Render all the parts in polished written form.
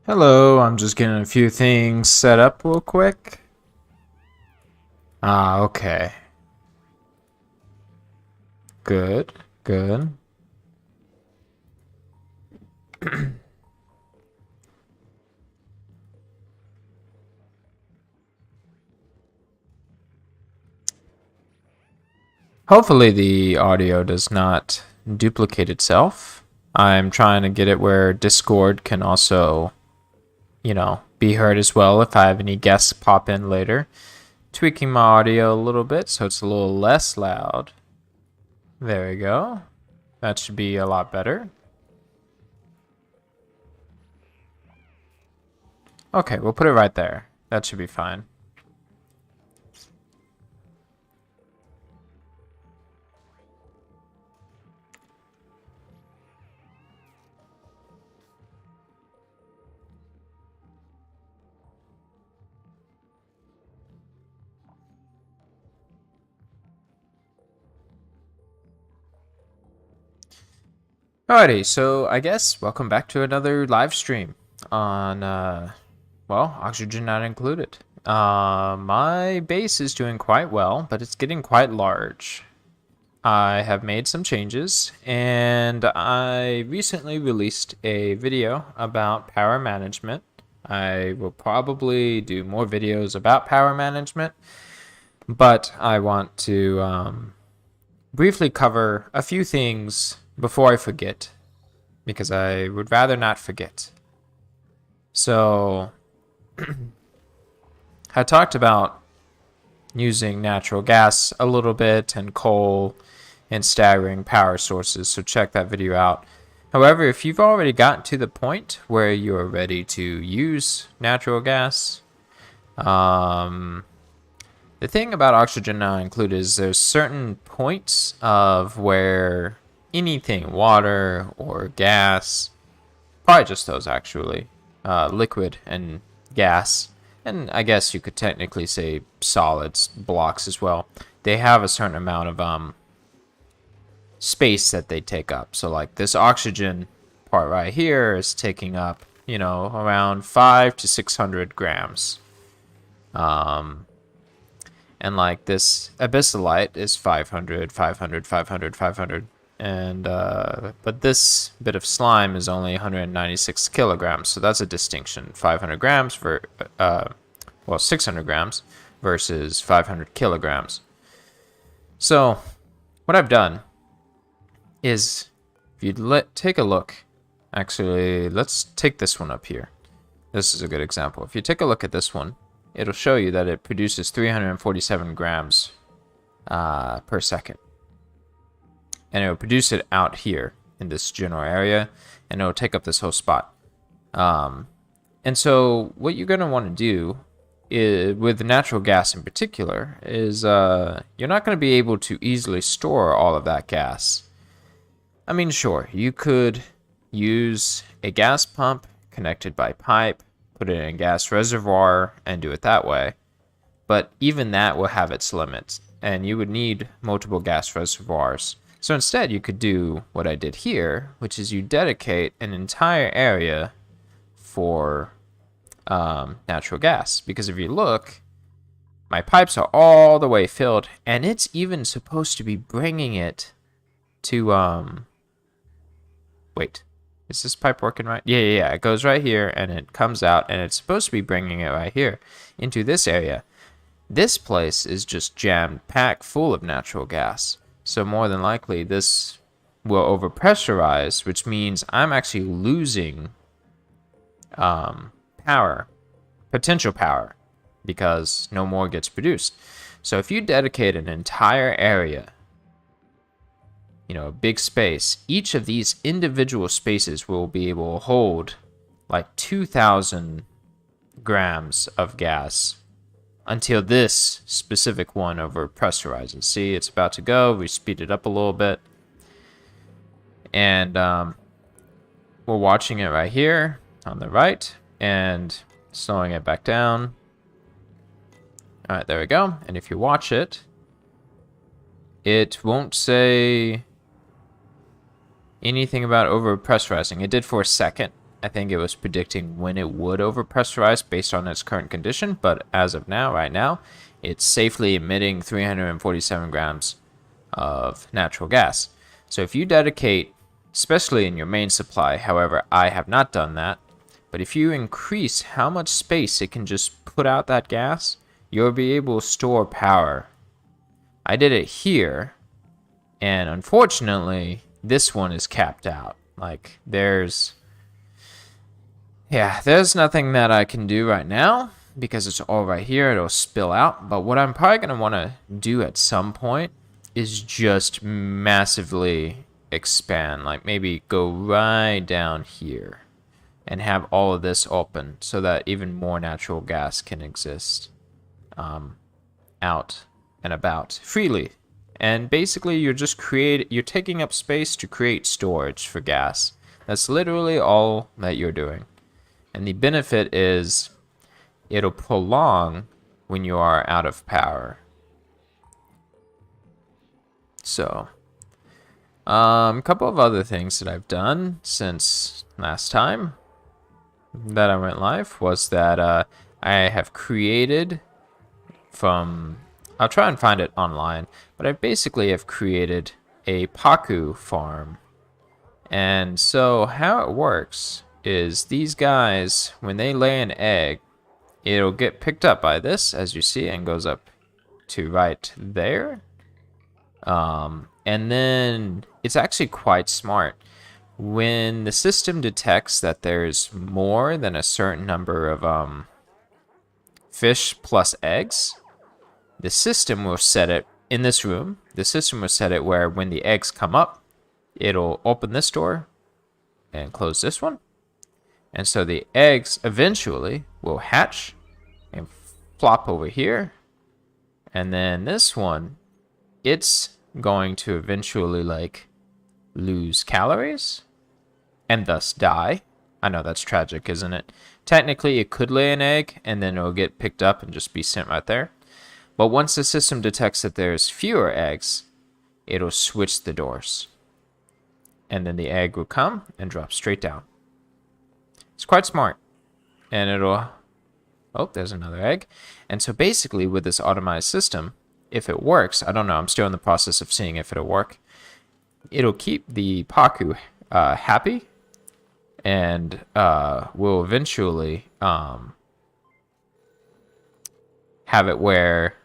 Hello, I'm just getting a few things set up real quick. Okay. Good, good. Hopefully the audio does not duplicate itself. I'm trying to get it where Discord can also, be heard as well if I have any guests pop in later. Tweaking my audio a little bit so it's a little less loud. There we go. That should be a lot better. Okay, we'll put it right there. That should be fine. Alrighty, so I guess welcome back to another live stream on, well, oxygen not included. My base is doing quite well, but it's getting quite large. I have made some changes, and I recently released a video about power management. I will probably do more videos about power management, but I want to briefly cover a few things before I forget, because I would rather not forget. So, I talked about using natural gas a little bit and coal and staggering power sources, so check that video out. However, if you've already gotten to the point where you're ready to use natural gas, the thing about oxygen not included is there's certain points of where anything, water or gas, probably just those actually, liquid and gas, and I guess you could technically say solids, blocks as well, they have a certain amount of space that they take up. So like this oxygen part right here is taking up, around 500 to 600 grams. And like this abyssalite is 500, 500, 500, 500. And but this bit of slime is only 196 kilograms, so that's a distinction. 500 grams for 600 grams versus 500 kilograms. So what I've done is, if you take a look, actually let's take this one up here. This is a good example. If you take a look at this one, it'll show you that it produces 347 grams per second. And it'll produce it out here in this general area, and it'll take up this whole spot. And so what you're going to want to do with natural gas in particular is you're not going to be able to easily store all of that gas. I mean, sure, you could use a gas pump connected by pipe, put it in a gas reservoir, and do it that way. But even that will have its limits, and you would need multiple gas reservoirs. So instead, you could do what I did here, which is you dedicate an entire area for natural gas. Because if you look, my pipes are all the way filled, and it's even supposed to be bringing it to, wait, is this pipe working right? Yeah. It goes right here, and it comes out, and it's supposed to be bringing it right here into this area. This place is just jam-packed full of natural gas. So more than likely, this will overpressurize, which means I'm actually losing potential power, because no more gets produced. So if you dedicate an entire area, a big space, each of these individual spaces will be able to hold like 2,000 grams of gas until this specific one overpressurizes. See, it's about to go. We speed it up a little bit. And we're watching it right here on the right and slowing it back down. All right, there we go. And if you watch it, it won't say anything about overpressurizing. It did for a second, I think it was predicting when it would overpressurize based on its current condition, but as of now, right now, it's safely emitting 347 grams of natural gas. So if you dedicate, especially in your main supply, however, I have not done that, but if you increase how much space it can just put out that gas, you'll be able to store power. I did it here, and unfortunately, this one is capped out. Like, there's nothing that I can do right now because it's all right here. It'll spill out. But what I'm probably going to want to do at some point is just massively expand. Like, maybe go right down here and have all of this open so that even more natural gas can exist out and about freely. And basically, you're taking up space to create storage for gas. That's literally all that you're doing. And the benefit is it'll prolong when you are out of power. So, a couple of other things that I've done since last time that I went live was that I have created I'll try and find it online, but I basically have created a Paku farm. And so how it works is these guys, when they lay an egg, it'll get picked up by this, as you see, and goes up to right there. And then it's actually quite smart. When the system detects that there's more than a certain number of fish plus eggs, the system will set it in this room. The system will set it where when the eggs come up, it'll open this door and close this one. And so the eggs eventually will hatch and flop over here. And then this one, it's going to eventually like lose calories and thus die. I know that's tragic, isn't it? Technically, it could lay an egg and then it'll get picked up and just be sent right there. But once the system detects that there's fewer eggs, it'll switch the doors. And then the egg will come and drop straight down. It's quite smart. And it'll... Oh, there's another egg. And so basically with this automized system, if it works, I don't know, I'm still in the process of seeing if it'll work. It'll keep the Paku happy and will eventually have it where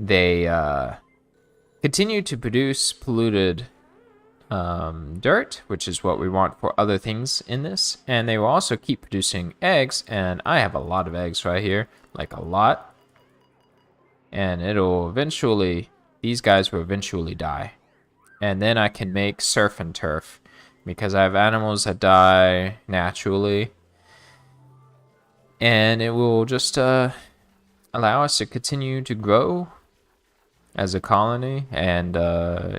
they continue to produce polluted dirt, which is what we want for other things in this. And they will also keep producing eggs, and I have a lot of eggs right here, like a lot. And it'll eventually, these guys will eventually die. And then I can make surf and turf, because I have animals that die naturally. And it will just allow us to continue to grow as a colony and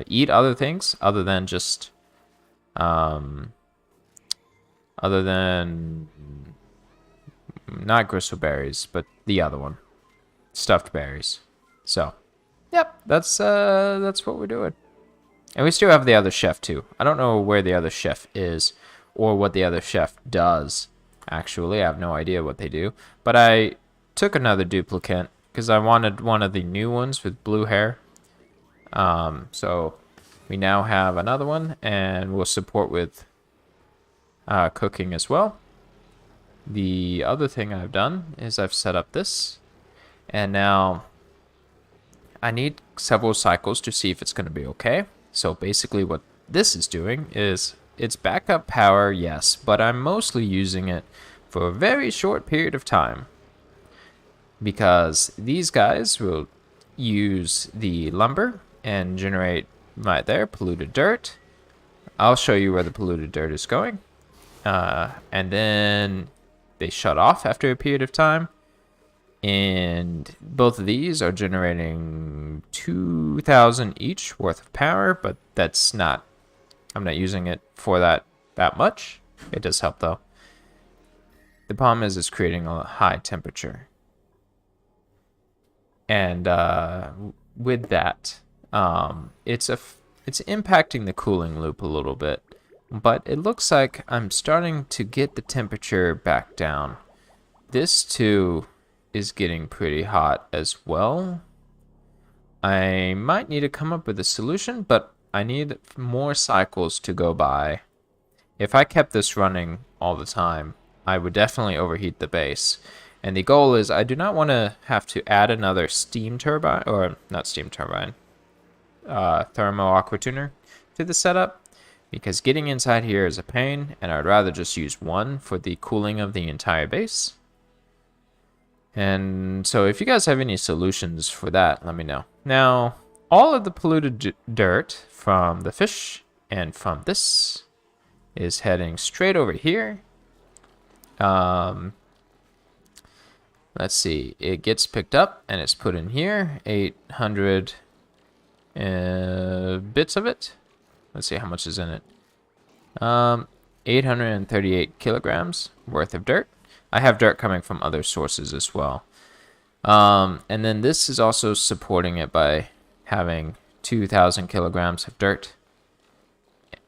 eat other things other than just other than not gristleberries, but the other one, stuffed berries. So yep, that's what we're doing. And we still have the other chef too. I don't know where the other chef is or what the other chef does. Actually, I have no idea what they do, but I took another duplicate because I wanted one of the new ones with blue hair. So we now have another one, and we'll support with cooking as well. The other thing I've done is I've set up this, and now I need several cycles to see if it's going to be okay. So basically what this is doing is it's backup power, yes, but I'm mostly using it for a very short period of time, because these guys will use the lumber and generate right there polluted dirt. I'll show you where the polluted dirt is going. And then they shut off after a period of time. And both of these are generating 2,000 each worth of power, but that's not, I'm not using it for that much. It does help though. The problem is it's creating a high temperature. And with that, it's impacting the cooling loop a little bit. But it looks like I'm starting to get the temperature back down. This too is getting pretty hot as well. I might need to come up with a solution, but I need more cycles to go by. If I kept this running all the time, I would definitely overheat the base. And the goal is I do not want to have to add another steam turbine, or not steam turbine, thermo aqua tuner to the setup, because getting inside here is a pain, and I'd rather just use one for the cooling of the entire base. And so if you guys have any solutions for that, let me know. Now, all of the polluted dirt from the fish and from this is heading straight over here. Let's see, it gets picked up and it's put in here, 800 bits of it. Let's see how much is in it. 838 kilograms worth of dirt. I have dirt coming from other sources as well. And then this is also supporting it by having 2,000 kilograms of dirt,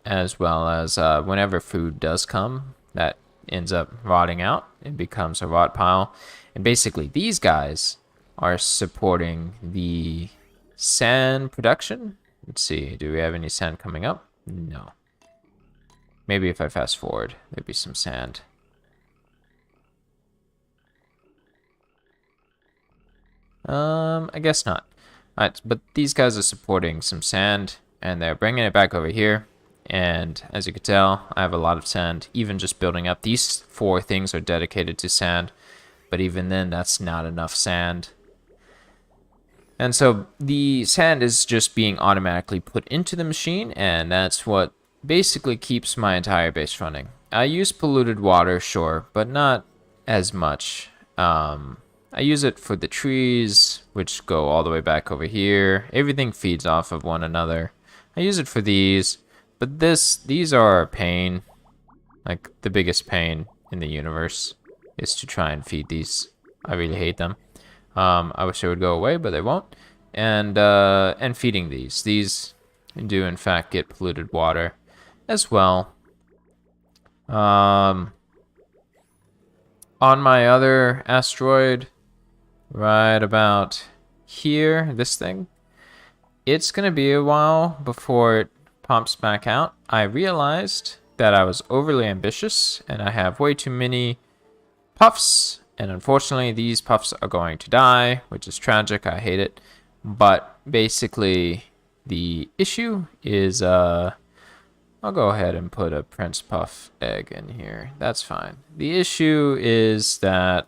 as well as whenever food does come that ends up rotting out, it becomes a rot pile. And basically these guys are supporting the sand production. Let's see, do we have any sand coming up? No. Maybe if I fast forward, there'd be some sand. I guess not. Alright, but these guys are supporting some sand, and they're bringing it back over here. And as you can tell, I have a lot of sand, even just building up. These 4 things are dedicated to sand, but even then, that's not enough sand. And so the sand is just being automatically put into the machine, and that's what basically keeps my entire base running. I use polluted water, sure, but not as much. I use it for the trees, which go all the way back over here. Everything feeds off of one another. I use it for these, but these are a pain. Like, the biggest pain in the universe is to try and feed these. I really hate them. I wish they would go away, but they won't. And feeding these do in fact get polluted water as well. On my other asteroid, right about here, this thing, it's gonna be a while before it pops back out. I realized that I was overly ambitious and I have way too many puffs, and unfortunately these puffs are going to die, which is tragic. I hate it. But basically the issue is I'll go ahead and put a Prince Puff egg in here. That's fine. The issue is that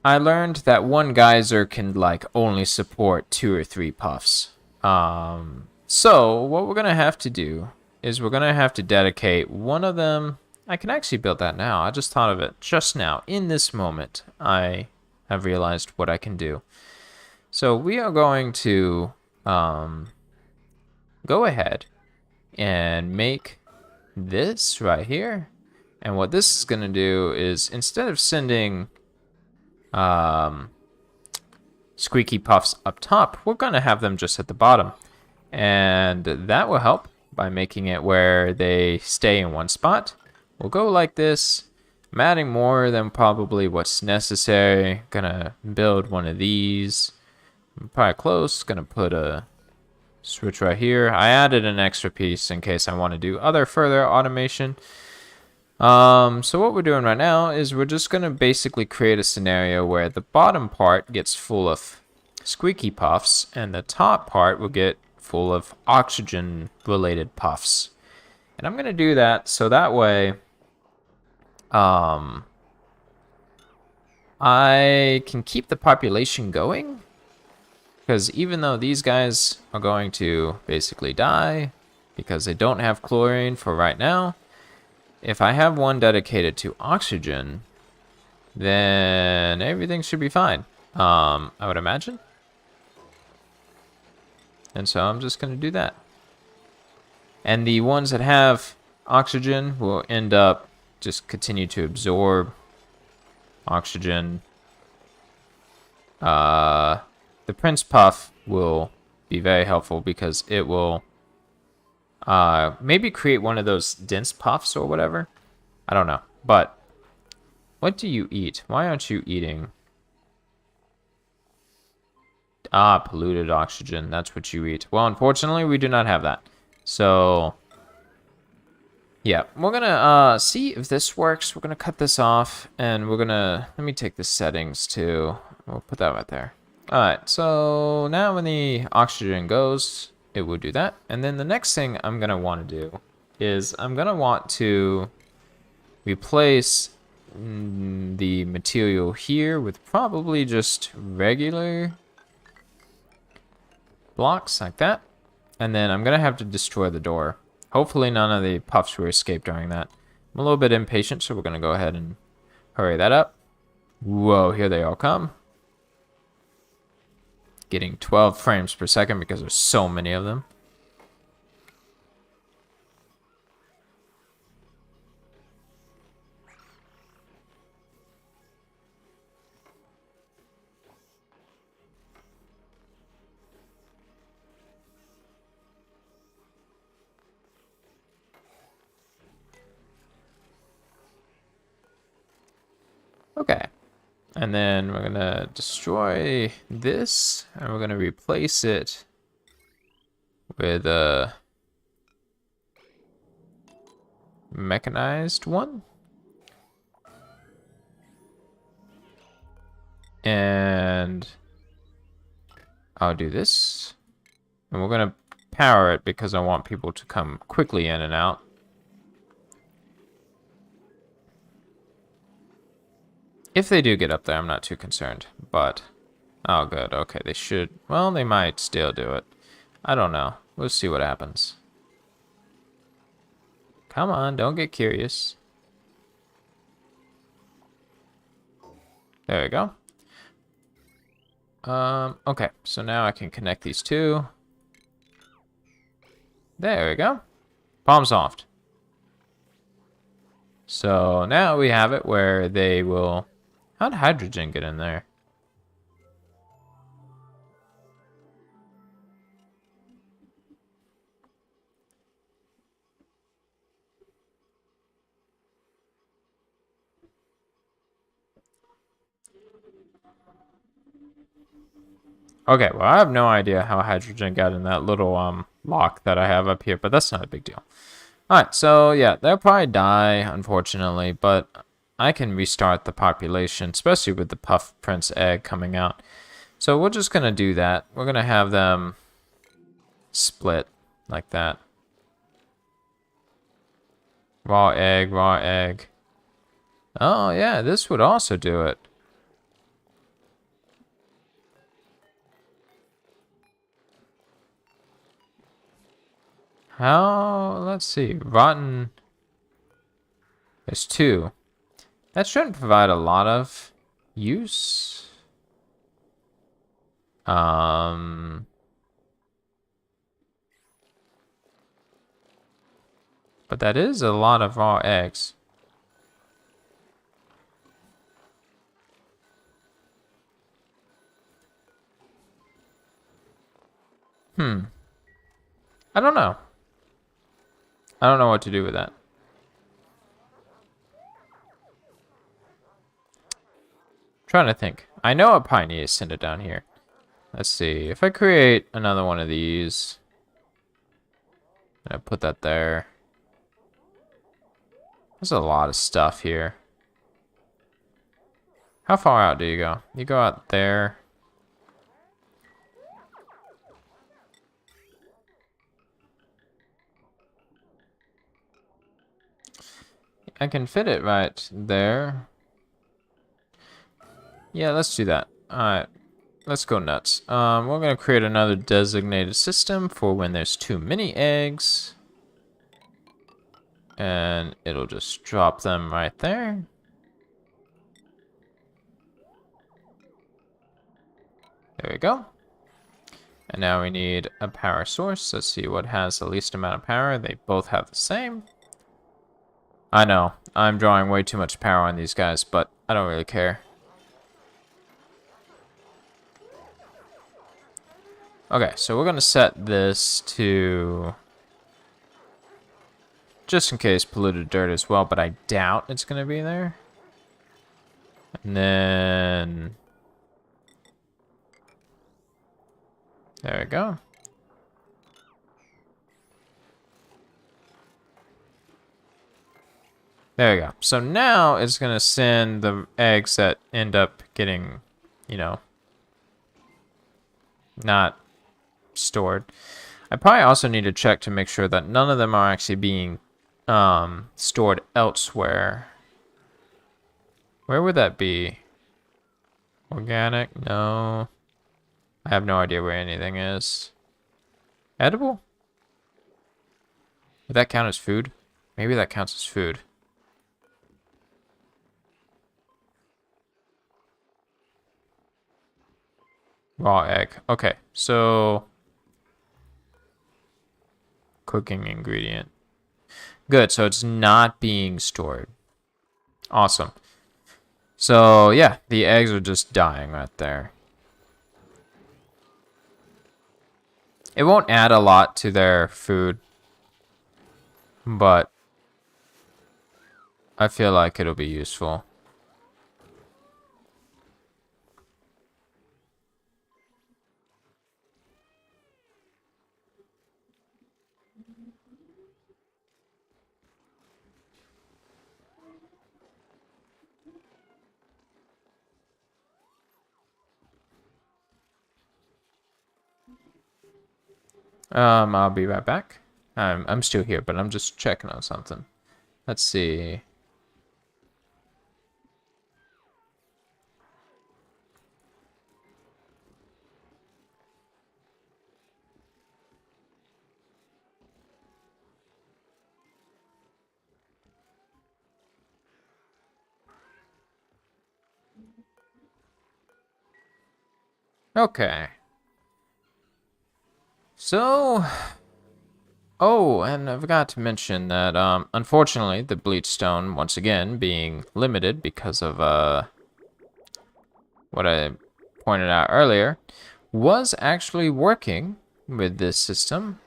I learned that one geyser can like only support 2 or 3 puffs. So what we're gonna have to do is we're gonna have to dedicate one of them. I can actually build that now. I just thought of it just now. In this moment, I have realized what I can do. So we are going to go ahead and make this right here. And what this is going to do is, instead of sending squeaky puffs up top, we're going to have them just at the bottom. And that will help by making it where they stay in one spot. We'll go like this. I'm adding more than probably what's necessary. Gonna build one of these. Probably close. Gonna put a switch right here. I added an extra piece in case I want to do further automation. So what we're doing right now is we're just gonna basically create a scenario where the bottom part gets full of squeaky puffs and the top part will get full of oxygen related puffs. And I'm gonna do that so that way I can keep the population going, because even though these guys are going to basically die because they don't have chlorine for right now, if I have one dedicated to oxygen, then everything should be fine, I would imagine. And so I'm just going to do that. And the ones that have oxygen will end up just continue to absorb oxygen. The Prince Puff will be very helpful because it will Maybe create one of those dense puffs or whatever. I don't know. But what do you eat? Why aren't you eating? Ah, polluted oxygen. That's what you eat. Well, unfortunately, we do not have that. So, yeah, we're gonna see if this works. We're gonna cut this off, and we're gonna let me take the settings too. We'll put that right there. All right. So now when the oxygen goes, it will do that. And then the next thing I'm gonna want to do is I'm gonna want to replace the material here with probably just regular blocks like that. And then I'm going to have to destroy the door. Hopefully none of the puffs will escape during that. I'm a little bit impatient, so we're going to go ahead and hurry that up. Whoa, here they all come. Getting 12 frames per second because there's so many of them. Okay. And then we're going to destroy this, and we're going to replace it with a mechanized one. And I'll do this. And we're going to power it because I want people to come quickly in and out. If they do get up there, I'm not too concerned. But, oh good, okay, they should. Well, they might still do it. I don't know. We'll see what happens. Come on, don't get curious. There we go. Okay, so now I can connect these two. There we go. Problem solved. So now we have it where they will... How'd hydrogen get in there? Okay, well, I have no idea how hydrogen got in that little lock that I have up here, but that's not a big deal. Alright, so yeah, they'll probably die, unfortunately, but I can restart the population, especially with the Puff Prince egg coming out. So we're just going to do that. We're going to have them split like that. Raw egg, raw egg. Oh yeah, this would also do it. How? Let's see. Rotten. There's two. That shouldn't provide a lot of use. But that is a lot of raw eggs. I don't know. I don't know what to do with that. Trying to think. I know I probably need to send it down here. Let's see. If I create another one of these, I put that there. There's a lot of stuff here. How far out do you go? You go out there. I can fit it right there. Yeah, let's do that. Alright, let's go nuts. We're going to create another designated system for when there's too many eggs. And it'll just drop them right there. There we go. And now we need a power source. Let's see what has the least amount of power. They both have the same. I know, I'm drawing way too much power on these guys, but I don't really care. Okay, so we're going to set this to just in case polluted dirt as well, but I doubt it's going to be there. And then there we go. There we go. So now it's going to send the eggs that end up getting, you know, not stored. I probably also need to check to make sure that none of them are actually being stored elsewhere. Where would that be? Organic? No. I have no idea where anything is. Edible? Would that count as food? Maybe that counts as food. Raw egg. Okay, so cooking ingredient. Good, so it's not being stored. Awesome. So yeah, the eggs are just dying right there. It won't add a lot to their food, but I feel like it'll be useful. I'll be right back. I'm still here, but I'm just checking on something. Let's see. Okay. So, oh, and I forgot to mention that, unfortunately, the bleach stone, once again, being limited because of, what I pointed out earlier, was actually working with this system.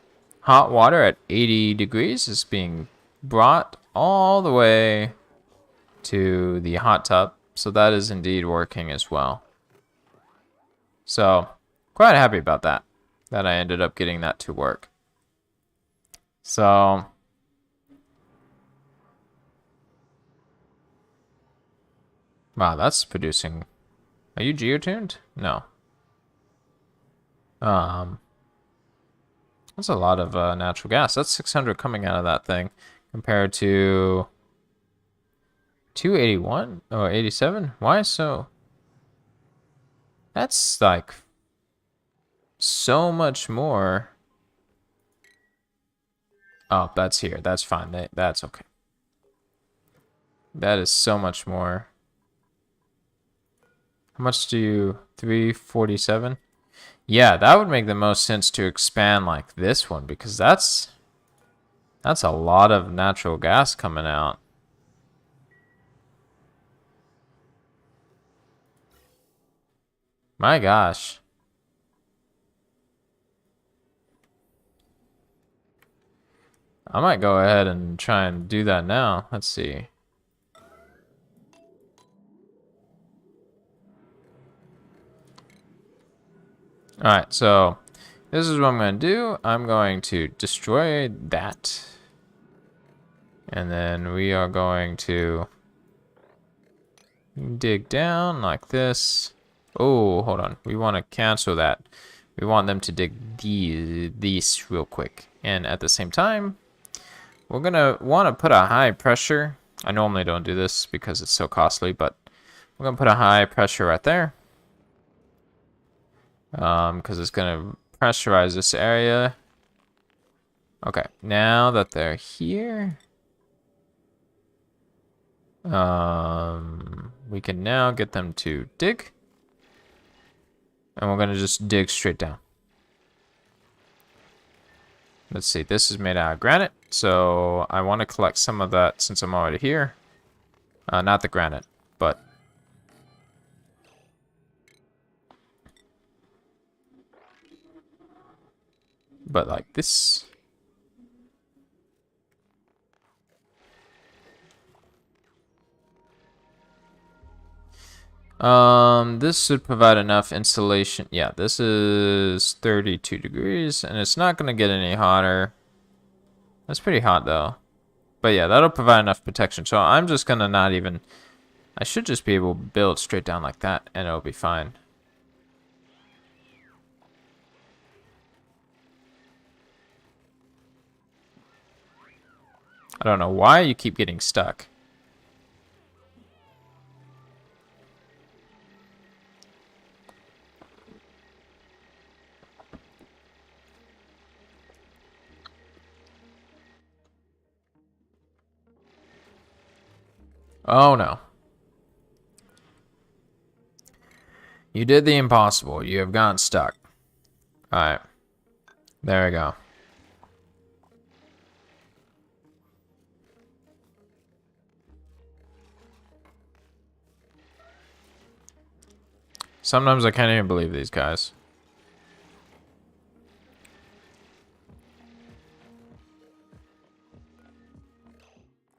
Hot water at 80 degrees is being brought all the way to the hot tub, so that is indeed working as well. So, quite happy about that I ended up getting that to work. So, wow, that's producing. Are you geotuned? No. Um, that's a lot of natural gas. That's 600 coming out of that thing compared to 281 or 87. Why so? That's like so much more. Oh, that's here. That's fine. That's okay. That is so much more. How much do you... 347? Yeah, that would make the most sense to expand like this one because that's a lot of natural gas coming out. My gosh. I might go ahead and try and do that now. Let's see. Alright, so this is what I'm going to do. I'm going to destroy that. And then we are going to dig down like this. Oh, hold on. We want to cancel that. We want them to dig these real quick. And at the same time, we're going to want to put a high pressure. I normally don't do this because it's so costly, but we're going to put a high pressure right there. Because it's going to pressurize this area. Okay, now that they're here, we can now get them to dig. And we're going to just dig straight down. Let's see, this is made out of granite, so I want to collect some of that since I'm already here. Not the granite, but... like this. This should provide enough insulation. Yeah, this is 32 degrees, and it's not going to get any hotter. That's pretty hot, though. But yeah, that'll provide enough protection. So I'm just going to not even... I should just be able to build straight down like that, and it'll be fine. I don't know why you keep getting stuck. Oh no. You did the impossible. You have gotten stuck. Alright. There we go. Sometimes I can't even believe these guys.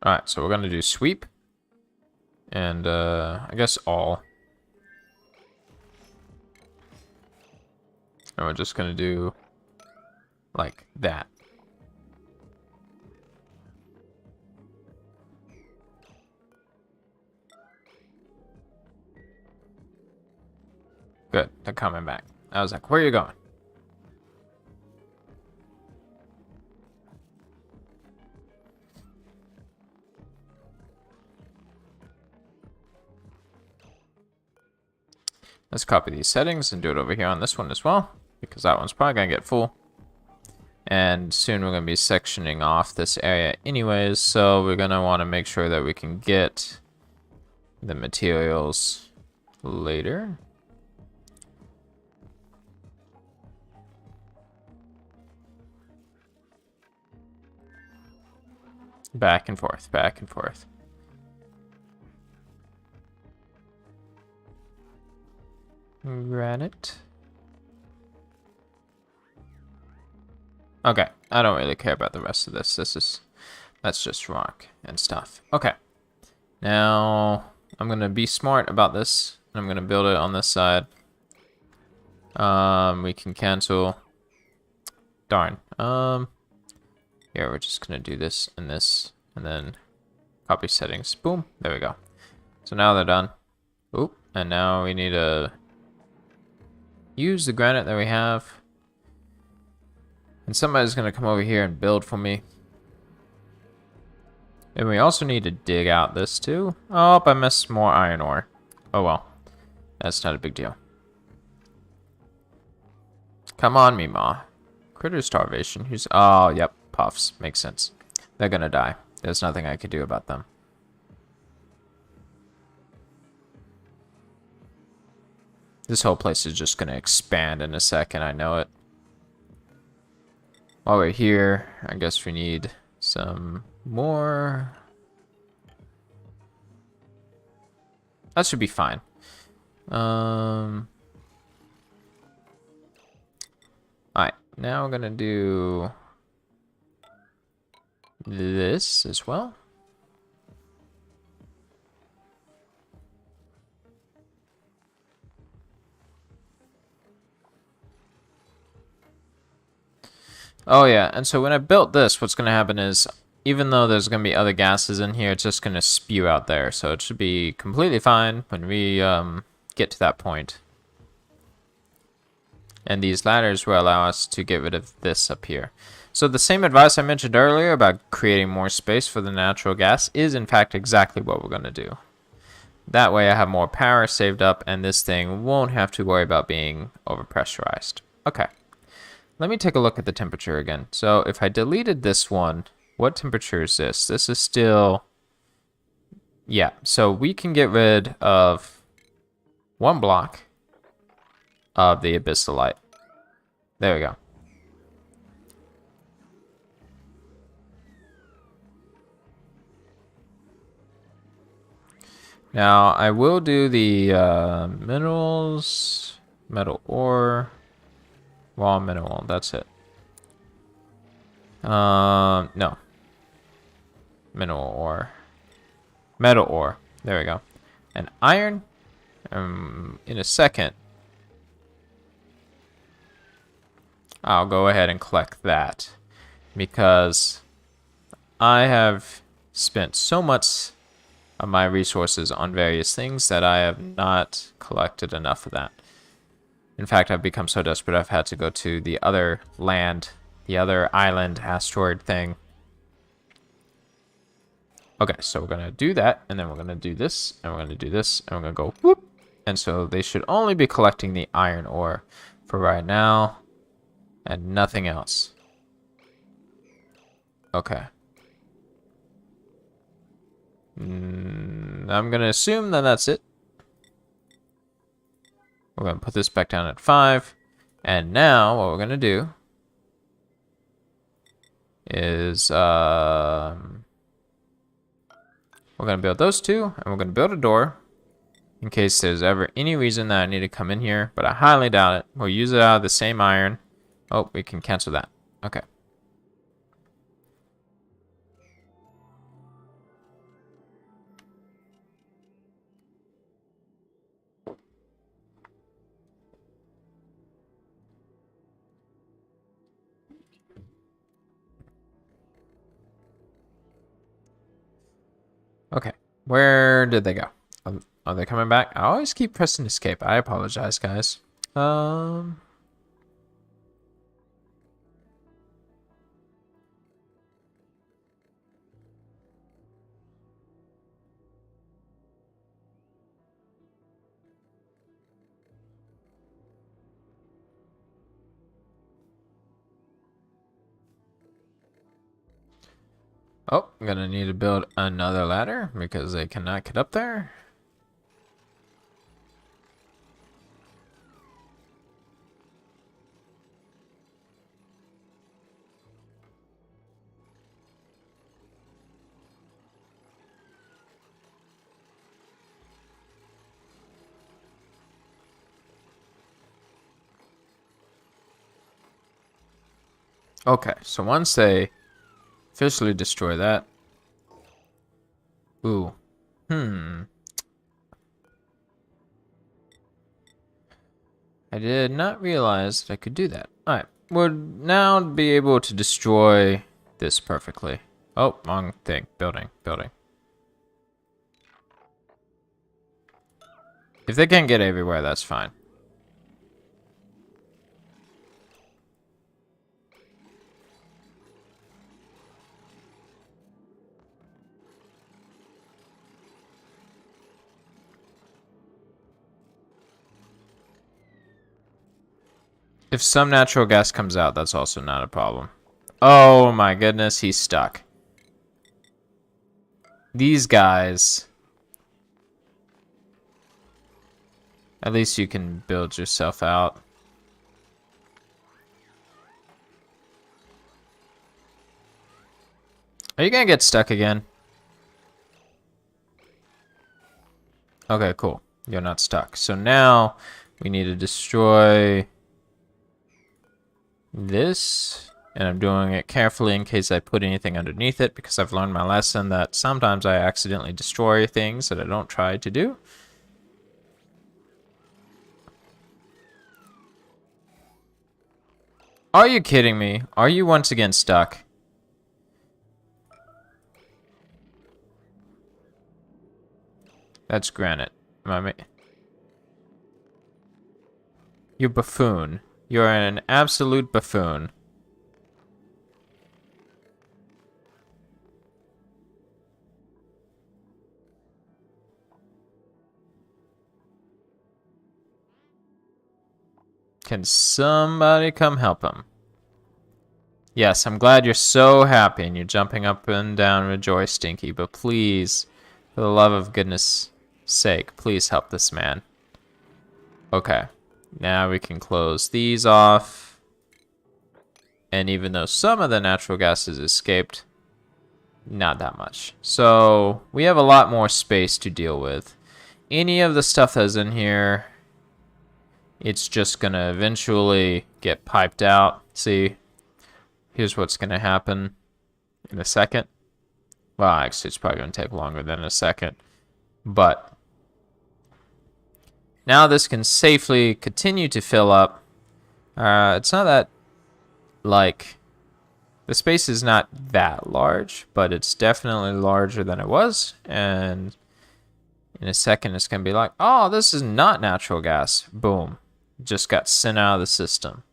Alright, so we're gonna do sweep. And I guess all. And we're just gonna do like that. Good, they're coming back. I was like, where are you going? Let's copy these settings and do it over here on this one as well, because that one's probably gonna get full. And soon we're gonna be sectioning off this area anyways, so we're gonna want to make sure that we can get the materials later. Back and forth, back and forth. Granite. Okay, I don't really care about the rest of this. That's just rock and stuff. Okay. Now, I'm gonna be smart about this. I'm gonna build it on this side. We can cancel. Darn. Here, we're just gonna do this, and then copy settings. Boom, there we go. So now they're done. Oop, and now we need to use the granite that we have. And somebody's gonna come over here and build for me. And we also need to dig out this too. Oh, I missed more iron ore. Oh well, that's not a big deal. Come on, Mima. Critter starvation. Who's? Oh, yep. Puffs. Makes sense. They're gonna die. There's nothing I could do about them. This whole place is just gonna expand in a second. I know it. While we're here, I guess we need some more. That should be fine. Alright, now we're gonna do this as well. Oh yeah, and so when I built this, what's going to happen is, even though there's going to be other gases in here, it's just going to spew out there. So it should be completely fine when we get to that point. And these ladders will allow us to get rid of this up here. So the same advice I mentioned earlier about creating more space for the natural gas is in fact exactly what we're going to do. That way I have more power saved up and this thing won't have to worry about being overpressurized. Okay. Let me take a look at the temperature again. So if I deleted this one, what temperature is this? This is still... Yeah, so we can get rid of one block of the abyssalite. There we go. Now, I will do the minerals, metal ore, raw mineral, that's it. No. Mineral ore. Metal ore. There we go. And iron. In a second, I'll go ahead and collect that because I have spent so much of my resources on various things that I have not collected enough of that. In fact, I've become so desperate I've had to go to the other land, the other island asteroid thing. Okay, so we're going to do that, and then we're going to do this, and we're going to do this, and we're going to go whoop. And so they should only be collecting the iron ore for right now, and nothing else. Okay. I'm going to assume that that's it. We're going to put this back down at 5. And now what we're going to do is we're going to build those two, and we're going to build a door in case there's ever any reason that I need to come in here, but I highly doubt it. We'll use it out of the same iron. Oh, we can cancel that. Okay. Okay, where did they go? Are they coming back? I always keep pressing escape. I apologize, guys. Oh, I'm gonna need to build another ladder because they cannot get up there. Okay, so once they officially destroy that. Ooh. I did not realize that I could do that. Alright, we'll now be able to destroy this perfectly. Oh, wrong thing. Building. If they can't get everywhere, that's fine. If some natural gas comes out, that's also not a problem. Oh my goodness, he's stuck. These guys. At least you can build yourself out. Are you gonna get stuck again? Okay, cool. You're not stuck. So now we need to destroy this. And I'm doing it carefully in case I put anything underneath it, because I've learned my lesson that sometimes I accidentally destroy things that I don't try to do. Are you kidding me? Are you once again stuck? That's granite. You buffoon. You're an absolute buffoon. Can somebody come help him? Yes, I'm glad you're so happy and you're jumping up and down, rejoice, Stinky, but please, for the love of goodness sake, please help this man. Okay, now we can close these off. And even though some of the natural gas has escaped, not that much. So we have a lot more space to deal with. Any of the stuff that's in here, it's just gonna eventually get piped out. See, here's what's gonna happen in a second. Well, actually, it's probably gonna take longer than a second. But Now this can safely continue to fill up. It's not that, like, the space is not that large, but it's definitely larger than it was. And in a second, it's going to be like, oh, this is not natural gas. Boom. Just got sent out of the system.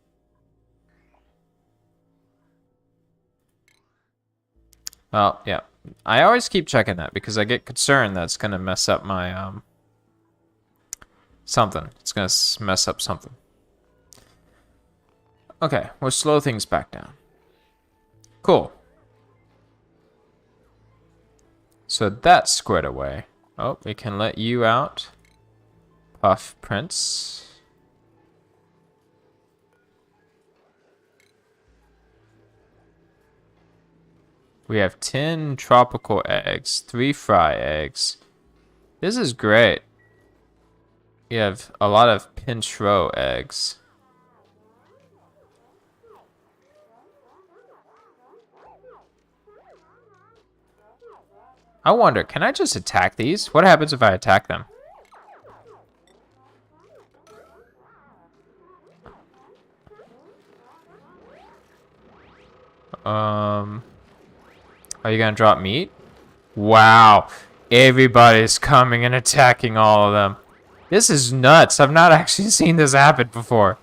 Well, yeah. I always keep checking that because I get concerned that's going to mess up my, something. It's going to mess up something. Okay, we'll slow things back down. Cool. So that's squared away. Oh, we can let you out. Puff Prince. We have 10 tropical eggs, 3 fry eggs. This is great. We have a lot of pinch row eggs. I wonder, can I just attack these? What happens if I attack them? Are you gonna drop meat? Wow, everybody's coming and attacking all of them. This is nuts. I've not actually seen this happen before.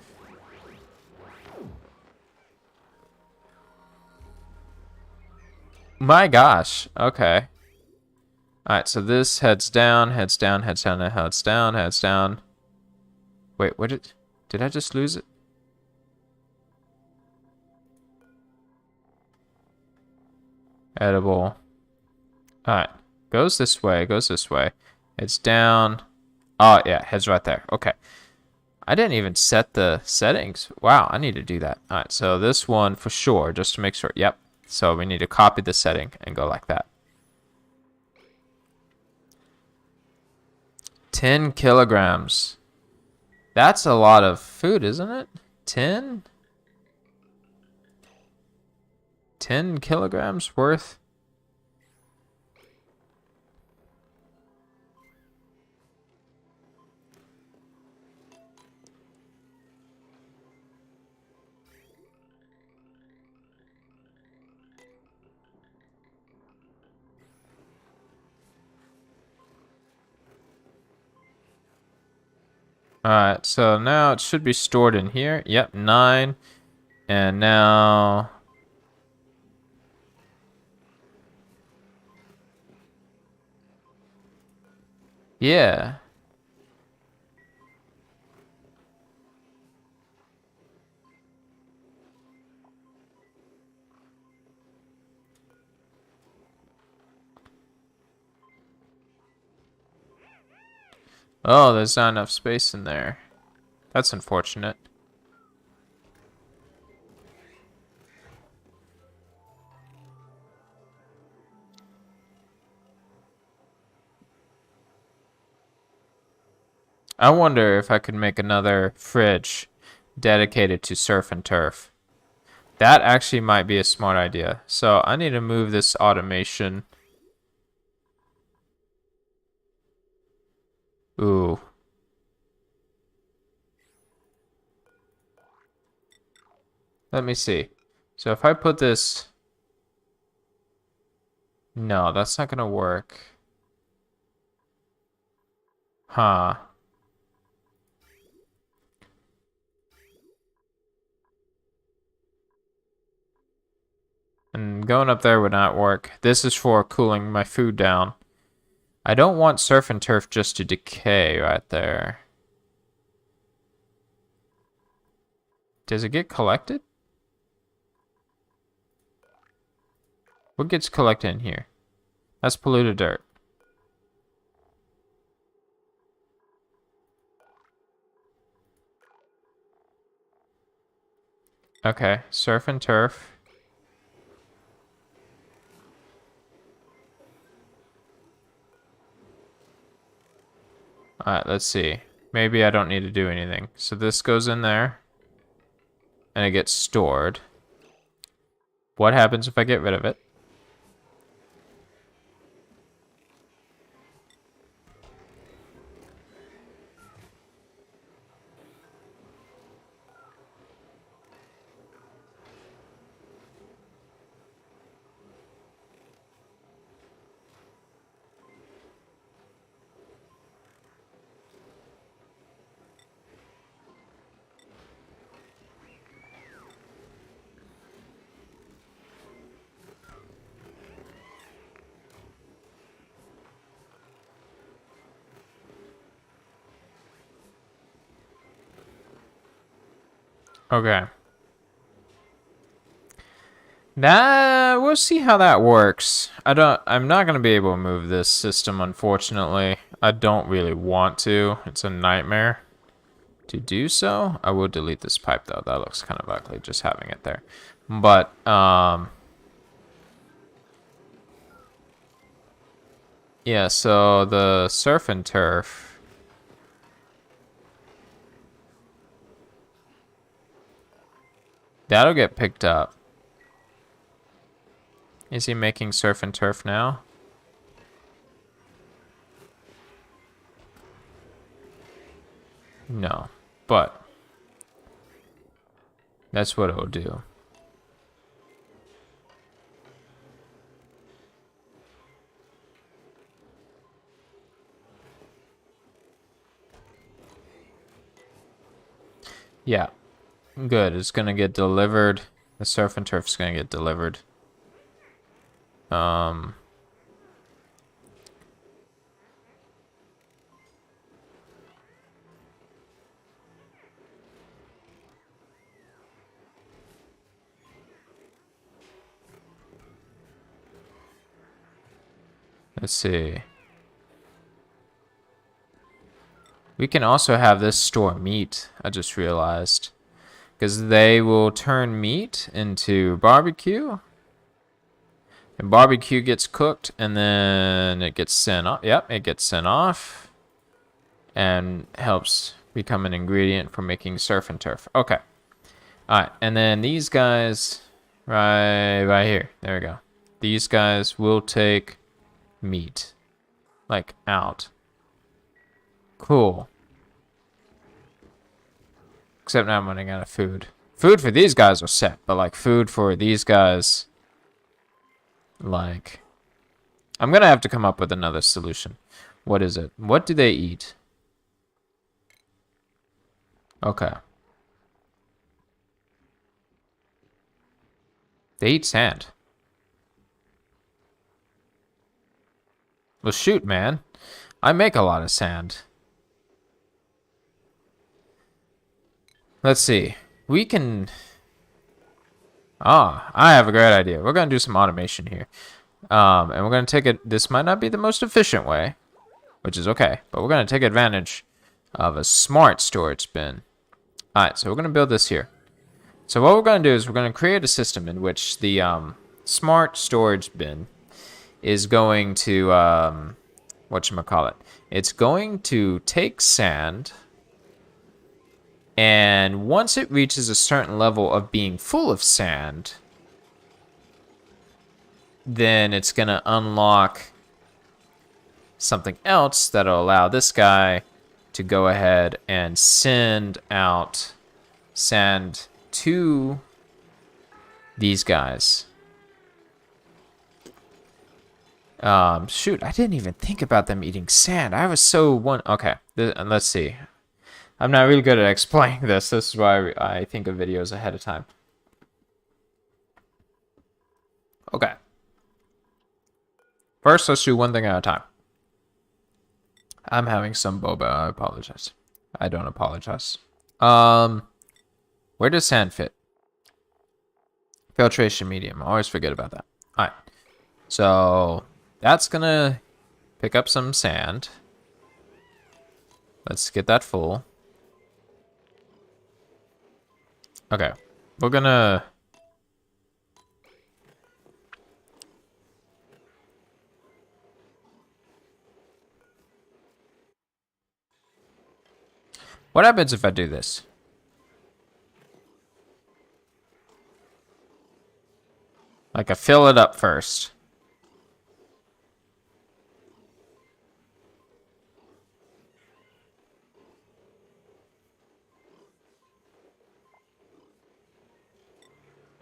My gosh. Okay. Alright, so this heads down, heads down, heads down, heads down, heads down. Wait, what did I just lose it? Edible. Alright. Goes this way, goes this way. Heads down. Oh, yeah, heads right there. Okay. I didn't even set the settings. Wow, I need to do that. Alright, so this one for sure, just to make sure. Yep. So we need to copy the setting and go like that. 10 kilograms. That's a lot of food, isn't it? 10? 10 kilograms worth? Alright, so now it should be stored in here. Yep, 9. And now... yeah. Oh, there's not enough space in there. That's unfortunate. I wonder if I could make another fridge dedicated to surf and turf. That actually might be a smart idea. So I need to move this automation. Ooh. Let me see. So if I put this... no, that's not gonna work. Huh. And going up there would not work. This is for cooling my food down. I don't want surf and turf just to decay right there. Does it get collected? What gets collected in here? That's polluted dirt. Okay, surf and turf. Alright, let's see. Maybe I don't need to do anything. So this goes in there. And it gets stored. What happens if I get rid of it? Okay. We'll see how that works. I'm not gonna be able to move this system, unfortunately. I don't really want to. It's a nightmare to do so. I will delete this pipe though. That looks kind of ugly just having it there. But yeah, so the surf and turf. That'll get picked up. Is he making surf and turf now? No, but that's what it'll do. Yeah, good. It's gonna get delivered. The surf and turf's gonna get delivered. Let's see. We can also have this store meat, I just realized. Because they will turn meat into barbecue. And barbecue gets cooked and then it gets sent off. Yep, it gets sent off. And helps become an ingredient for making surf and turf. Okay. Alright, and then these guys right here. There we go. These guys will take meat. Like out. Cool. Except now I'm running out of food. Food for these guys are set, but like food for these guys, like, I'm gonna have to come up with another solution. What is it? What do they eat? Okay. They eat sand. Well, shoot, man. I make a lot of sand. Let's see. We can... Ah, I have a great idea. We're going to do some automation here. And we're going to take it... This might not be the most efficient way, which is okay. But we're going to take advantage of a smart storage bin. Alright, so we're going to build this here. So what we're going to do is we're going to create a system in which the smart storage bin is going to... whatchamacallit? It's going to take sand... And once it reaches a certain level of being full of sand, then it's going to unlock something else that'll allow this guy to go ahead and send out sand to these guys. Shoot, I didn't even think about them eating sand. I was so okay, let's see. I'm not really good at explaining this. This is why I think of videos ahead of time. Okay. First, let's do one thing at a time. I'm having some boba. I apologize. I don't apologize. Where does sand fit? Filtration medium. I always forget about that. All right. So that's going to pick up some sand. Let's get that full. Okay, we're gonna... What happens if I do this? Like, I fill it up first.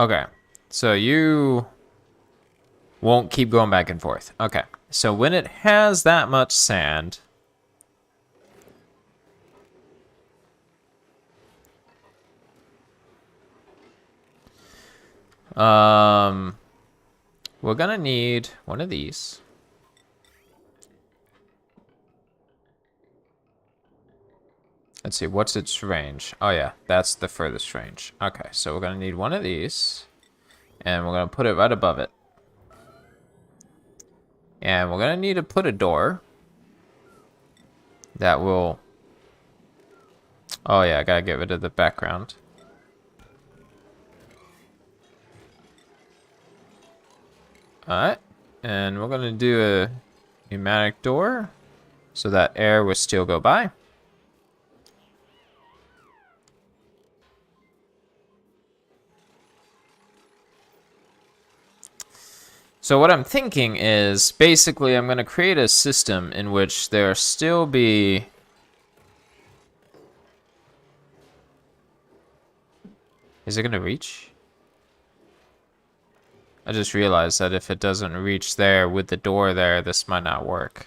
Okay, so you won't keep going back and forth. Okay, so when it has that much sand, we're gonna need one of these. Let's see, what's its range? Oh yeah, that's the furthest range. Okay, so we're gonna need one of these, and we're gonna put it right above it. And we're gonna need to put a door that will... Oh yeah, I gotta get rid of the background. Alright, and we're gonna do a pneumatic door so that air will still go by. So what I'm thinking is, basically I'm gonna create a system in which there still be... Is it gonna reach? I just realized that if it doesn't reach there with the door there, this might not work.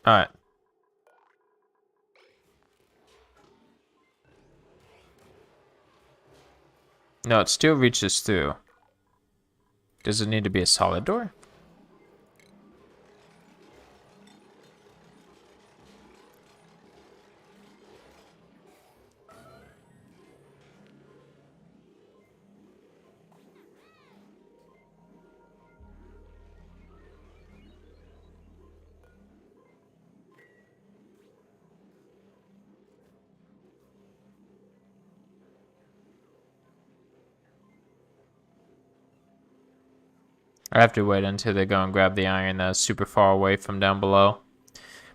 Alright. No, it still reaches through. Does it need to be a solid door? I have to wait until they go and grab the iron that's super far away from down below,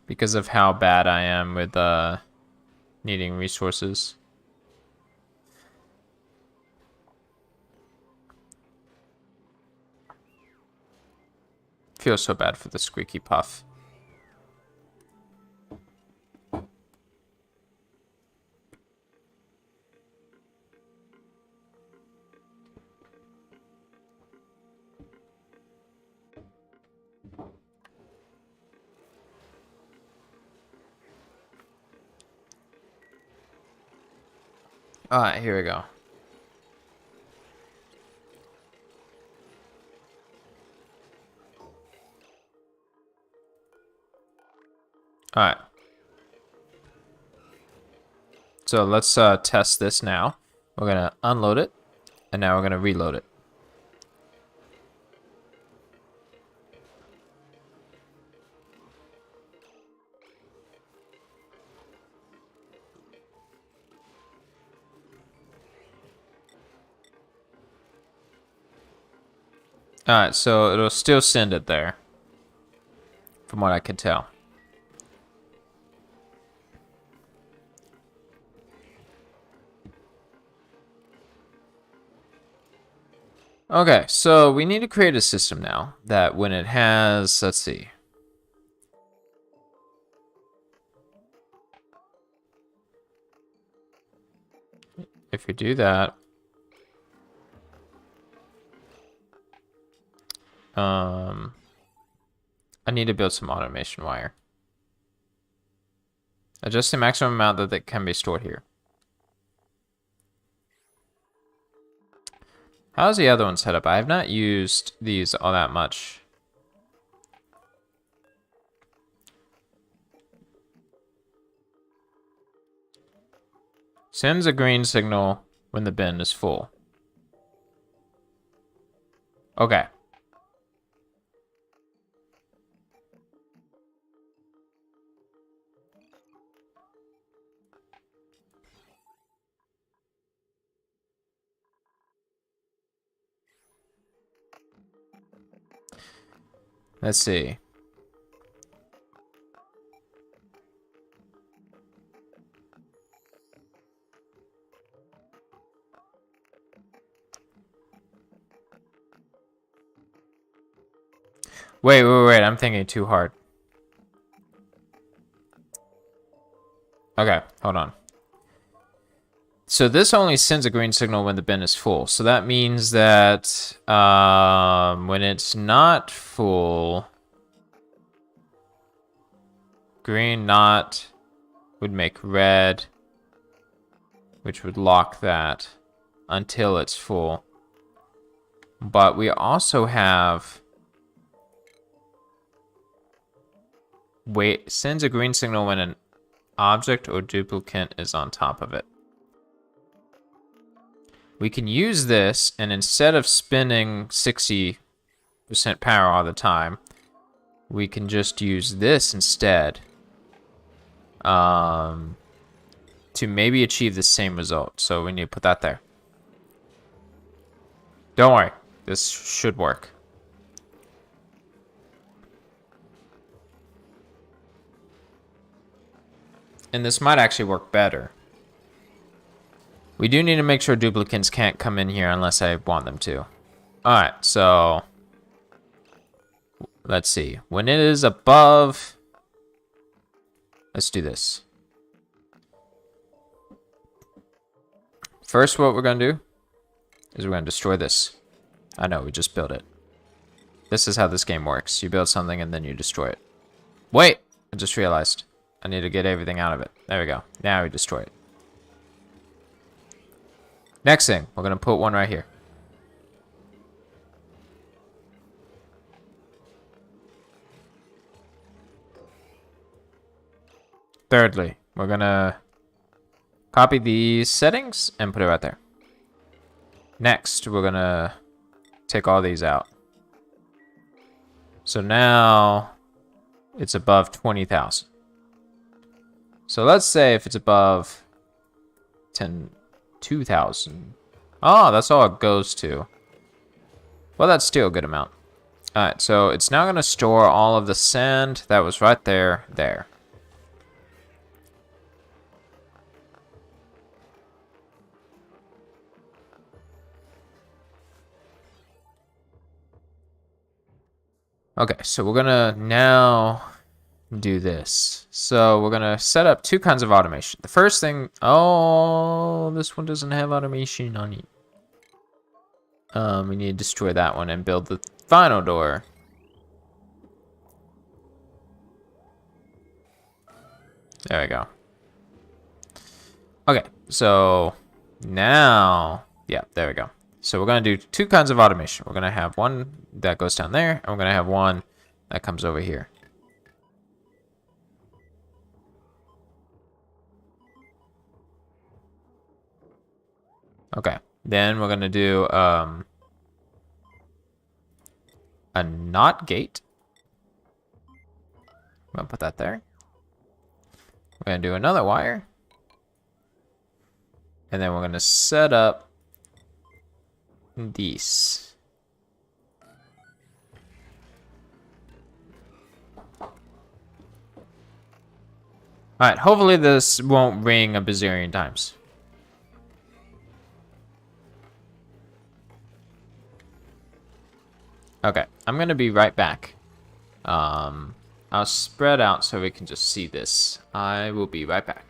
because of how bad I am with needing resources. Feel so bad for the squeaky puff. Alright, here we go. Alright. So let's test this now. We're gonna unload it, and now we're gonna reload it. Alright, so it'll still send it there, from what I can tell. Okay, so we need to create a system now that when it has, let's see. If we do that, I need to build some automation wire. Adjust the maximum amount that can be stored here. How's the other one set up? I have not used these all that much. Sends a green signal when the bin is full. Okay. Let's see. Wait, I'm thinking too hard. Okay, hold on. So this only sends a green signal when the bin is full. So that means that when it's not full, green would make red, which would lock that. until it's full. But we also have sends a green signal when an object or duplicate is on top of it. We can use this, and instead of spending 60% power all the time, we can just use this instead to maybe achieve the same result. So we need to put that there. Don't worry, this should work. And this might actually work better. We do need to make sure duplicates can't come in here unless I want them to. Alright, so let's see. When it is above, let's do this. First, what we're going to do is we're going to destroy this. I know, we just built it. This is how this game works. You build something and then you destroy it. Wait! I just realized. I need to get everything out of it. There we go. Now we destroy it. Next thing, we're going to put one right here. Thirdly, we're going to copy these settings and put it right there. Next, we're going to take all these out. So now it's above 20,000. So let's say if it's above 2,000. Oh, that's all it goes to. Well, that's still a good amount. Alright, so it's now going to store all of the sand that was right there. Okay, so we're going to now do this. So we're going to set up two kinds of automation. The first thing, oh, this one doesn't have automation on it. We need to destroy that one and build the final door. There we go. Okay, so now, yeah, there we go. So we're going to do two kinds of automation. We're going to have one that goes down there, and we're going to have one that comes over here. Okay, then we're going to do a NOT gate. I'm going to put that there. We're going to do another wire. And then we're going to set up these. Alright, hopefully this won't ring a bazillion times. Okay, I'm going to be right back. I'll spread out so we can just see this. I will be right back.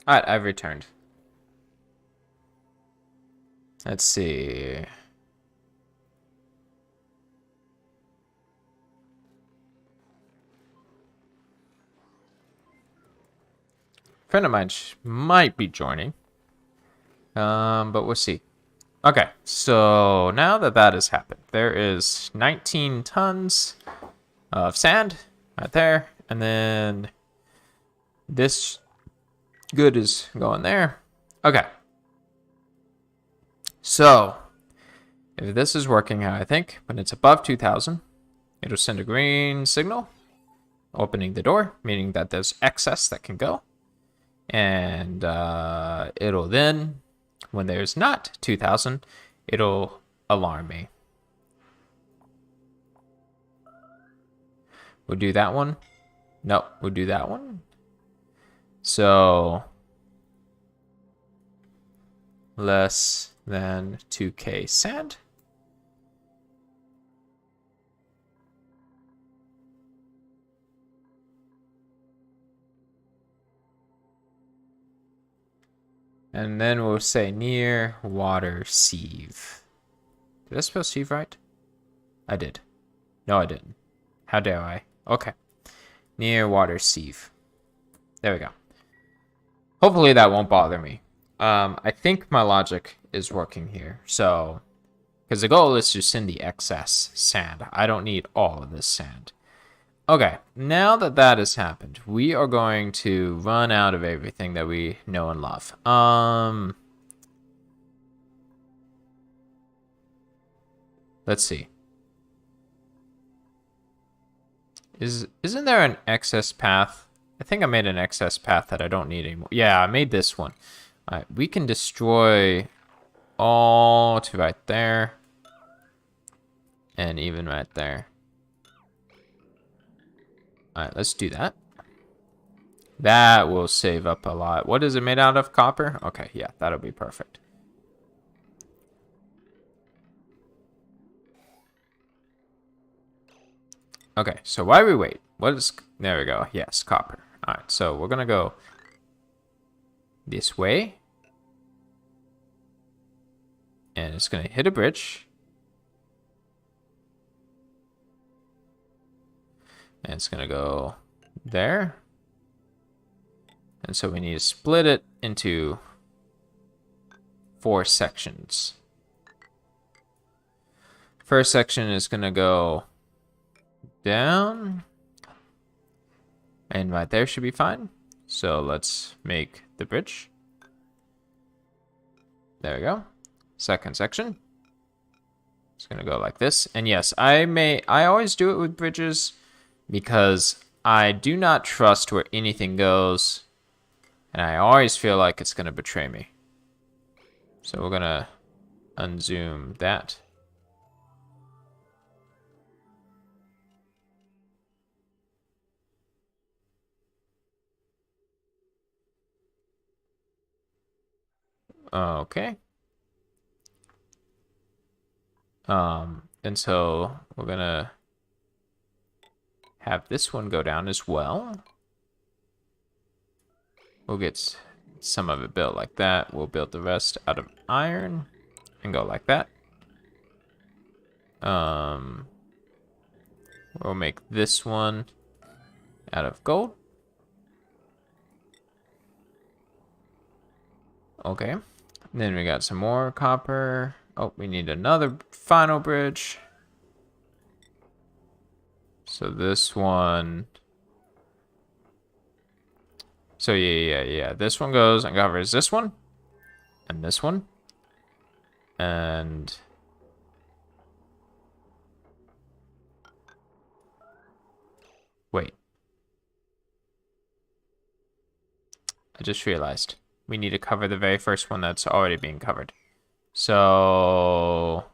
Alright, I've returned. Let's see. A friend of mine might be joining. But we'll see. Okay, so now that that has happened, there is 19 tons of sand right there, and then this good is going there. Okay. So, if this is working how I think, when it's above 2,000, it'll send a green signal, opening the door, meaning that there's excess that can go. And it'll then, when there's not 2,000, it'll alarm me. We'll do that one. No, we'll do that one. So, less than 2K sand. And then we'll say near water sieve. Did I spell sieve right? I did. No, I didn't. How dare I? Okay. Near water sieve. There we go. Hopefully that won't bother me. I think my logic is working here. So, because the goal is to send the excess sand. I don't need all of this sand. Okay, now that that has happened, we are going to run out of everything that we know and love. Let's see. Isn't there an excess path? I think I made an excess path that I don't need anymore. Yeah, I made this one. All right, we can destroy all to right there. And even right there. All right, let's do that. That will save up a lot. What is it made out of? Copper? Okay, yeah, that'll be perfect. Okay, so while we wait, what is... There we go. Yes, copper. All right, so we're going to go this way. And it's going to hit a bridge. And it's going to go there. And so we need to split it into 4 sections. First section is going to go down. And right there should be fine. So let's make the bridge. There we go. Second section. It's going to go like this. And yes, I always do it with bridges because I do not trust where anything goes. And I always feel like it's going to betray me. So we're going to unzoom that. Okay. And so we're going to have this one go down as well. We'll get some of it built like that. We'll build the rest out of iron and go like that. We'll make this one out of gold. Okay. And then we got some more copper. Oh, we need another final bridge. So this one. So yeah. This one goes and covers this one. And this one. And wait. I just realized we need to cover the very first one that's already being covered. So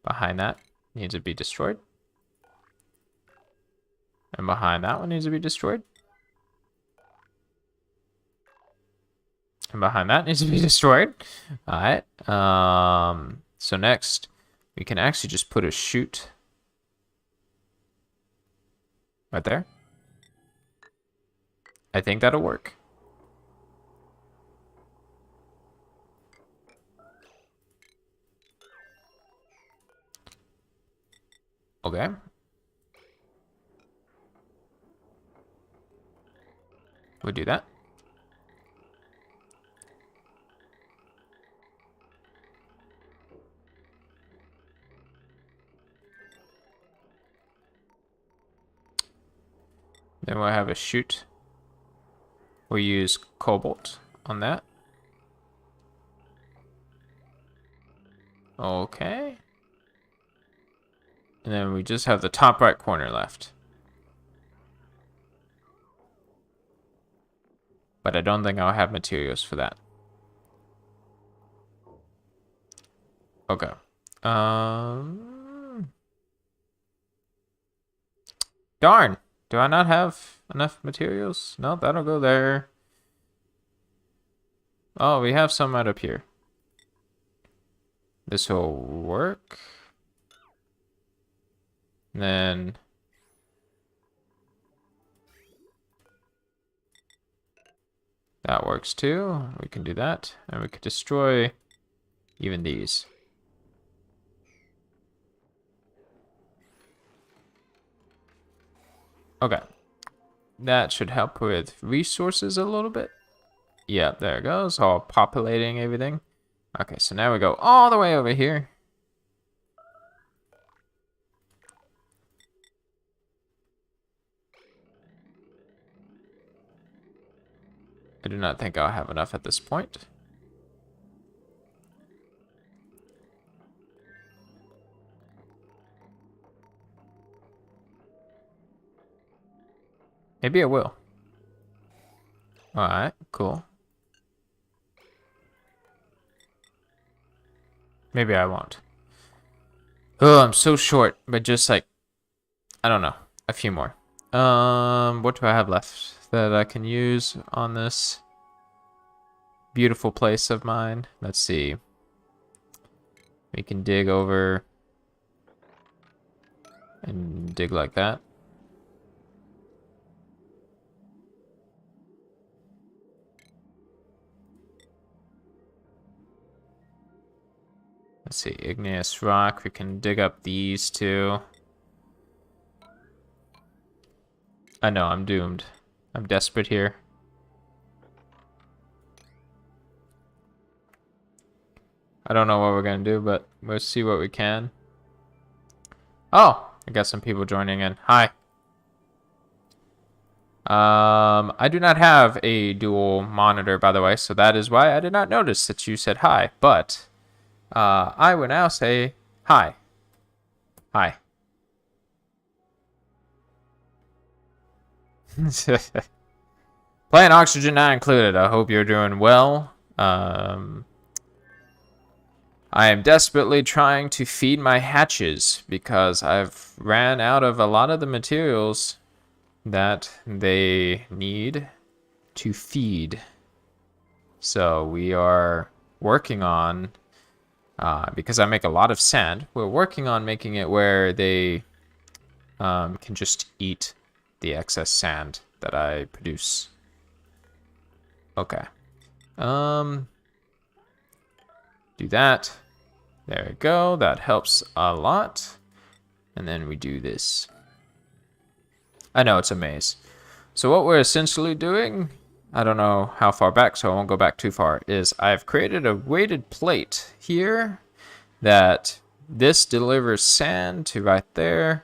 behind that needs to be destroyed. And behind that one needs to be destroyed. And behind that needs to be destroyed. All right. So next, we can actually just put a chute right there. I think that'll work. Okay. We'll do that. Then we'll have a chute. We'll use cobalt on that. Okay. And then we just have the top right corner left. But I don't think I'll have materials for that. Okay. Darn. Do I not have enough materials? No, that'll go there. Oh, we have some right up here. This will work. And then that works too. We can do that. And we could destroy even these. Okay. That should help with resources a little bit. Yeah, there it goes. All populating everything. Okay, so now we go all the way over here. I do not think I'll have enough at this point. Maybe I will. Alright, cool. Maybe I won't. Oh, I'm so short, but just like, I don't know, a few more. What do I have left that I can use on this beautiful place of mine? Let's see. We can dig over and dig like that. Let's see, igneous rock. We can dig up these two. I know, I'm doomed. I'm desperate here. I don't know what we're gonna do, but we'll see what we can. Oh, I got some people joining in. Hi. I do not have a dual monitor, by the way, so that is why I did not notice that you said hi, but I will now say hi. Hi. Plant oxygen not included. I hope you're doing well. I am desperately trying to feed my hatches because I've ran out of a lot of the materials that they need to feed. So we are working on, because I make a lot of sand, we're working on making it where they can just eat the excess sand that I produce. Okay. Do that. There we go. That helps a lot. And then we do this. I know it's a maze. So what we're essentially doing, I don't know how far back, so I won't go back too far, is I've created a weighted plate here that this delivers sand to right there.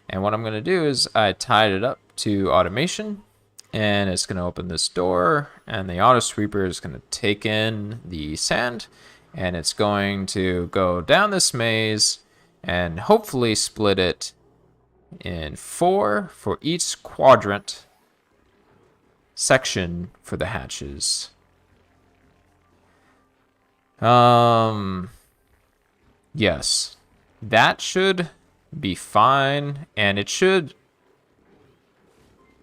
And what I'm going to do is I tied it up to automation, and it's going to open this door, and the auto sweeper is going to take in the sand, and it's going to go down this maze and hopefully split it in 4 for each quadrant section for the hatches. Yes, that should be fine, and it should,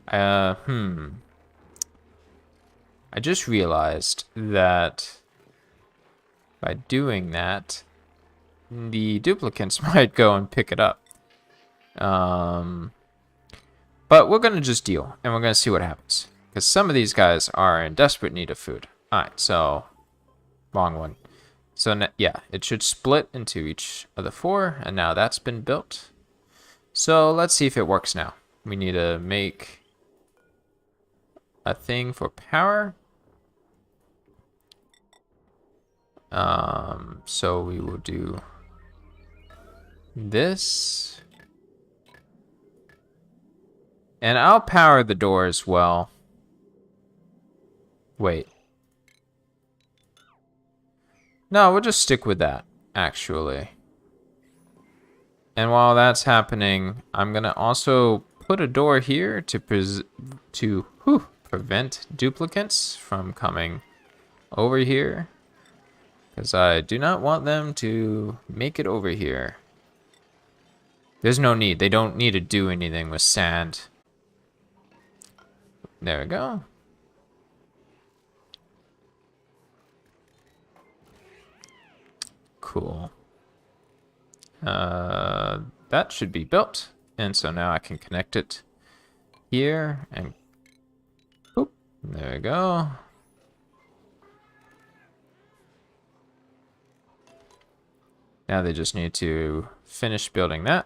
I just realized that by doing that, the duplicants might go and pick it up. But we're going to just deal, and we're going to see what happens. Because some of these guys are in desperate need of food. Alright, so, wrong one. So, yeah, it should split into each of the 4, and now that's been built. So, let's see if it works now. We need to make a thing for power. So we will do this. And I'll power the door as well. Wait. No, we'll just stick with that, actually. And while that's happening, I'm going to also put a door here to prevent duplicates from coming over here. Because I do not want them to make it over here. There's no need. They don't need to do anything with sand. There we go. Cool. That should be built. And so now I can connect it here and boop. There we go. Now they just need to finish building that.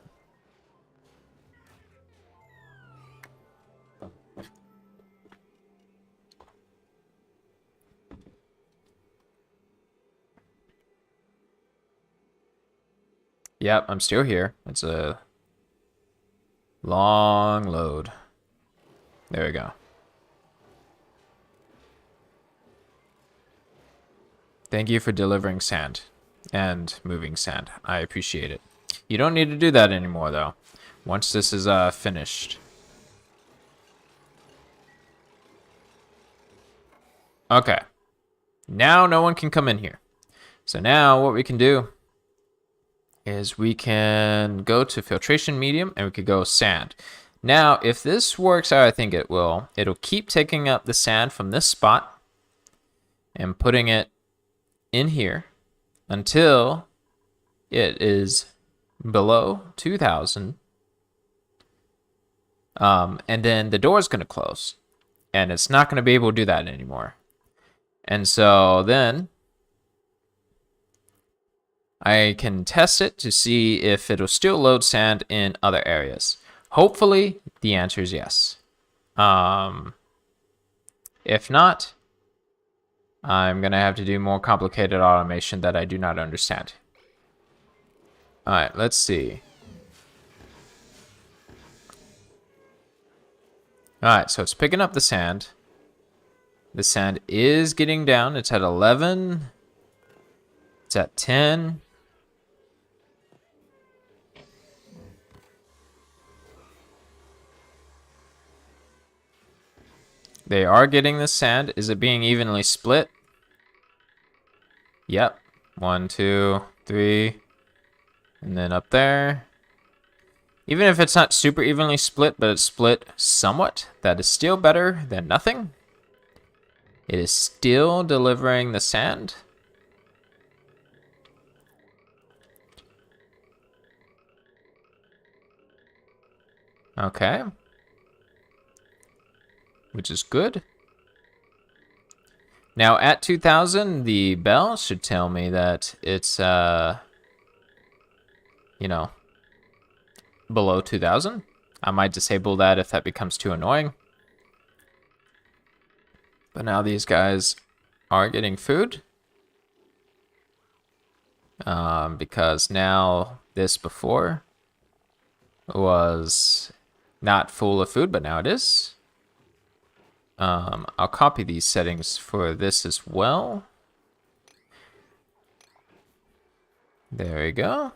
Yep, I'm still here. It's a long load. There we go. Thank you for delivering sand and moving sand. I appreciate it. You don't need to do that anymore, though, once this is finished. Okay. Now no one can come in here. So now what we can do is we can go to filtration medium and we could go sand. Now, if this works out, I think it will. It'll keep taking up the sand from this spot and putting it in here until it is below 2,000. And then the door is going to close. And it's not going to be able to do that anymore. And so then I can test it to see if it'll still load sand in other areas. Hopefully, the answer is yes. If not, I'm going to have to do more complicated automation that I do not understand. All right, let's see. All right, so it's picking up the sand. The sand is getting down. It's at 11. It's at 10. They are getting the sand. Is it being evenly split? Yep. 1, 2, 3. And then up there. Even if it's not super evenly split, but it's split somewhat, that is still better than nothing. It is still delivering the sand. Okay. Which is good. Now at 2,000, the bell should tell me that it's, you know, below 2,000. I might disable that if that becomes too annoying. But But now these guys are getting food. Because now this before was not full of food, but now it is. I'll copy these settings for this as well. There we go.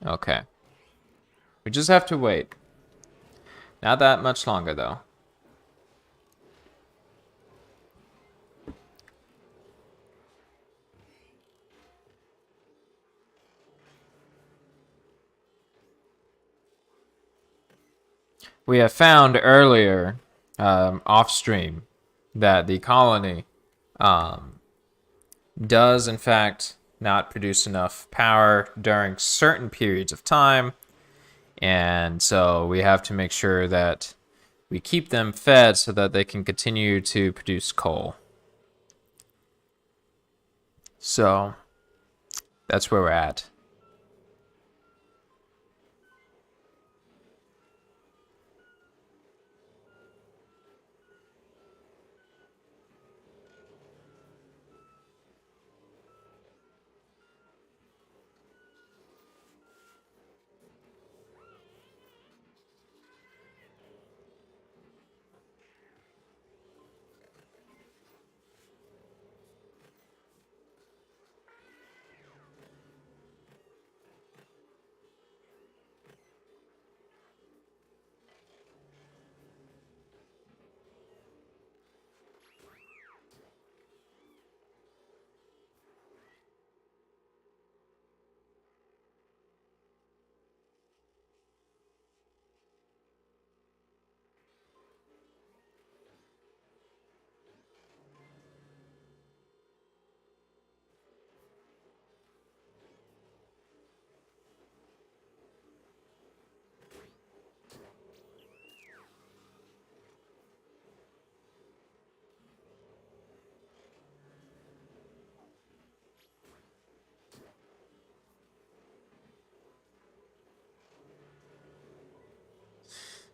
Okay. We just have to wait. Not that much longer, though. We have found earlier, off stream, that the colony does, in fact, not produce enough power during certain periods of time. And so we have to make sure that we keep them fed so that they can continue to produce coal. So that's where we're at.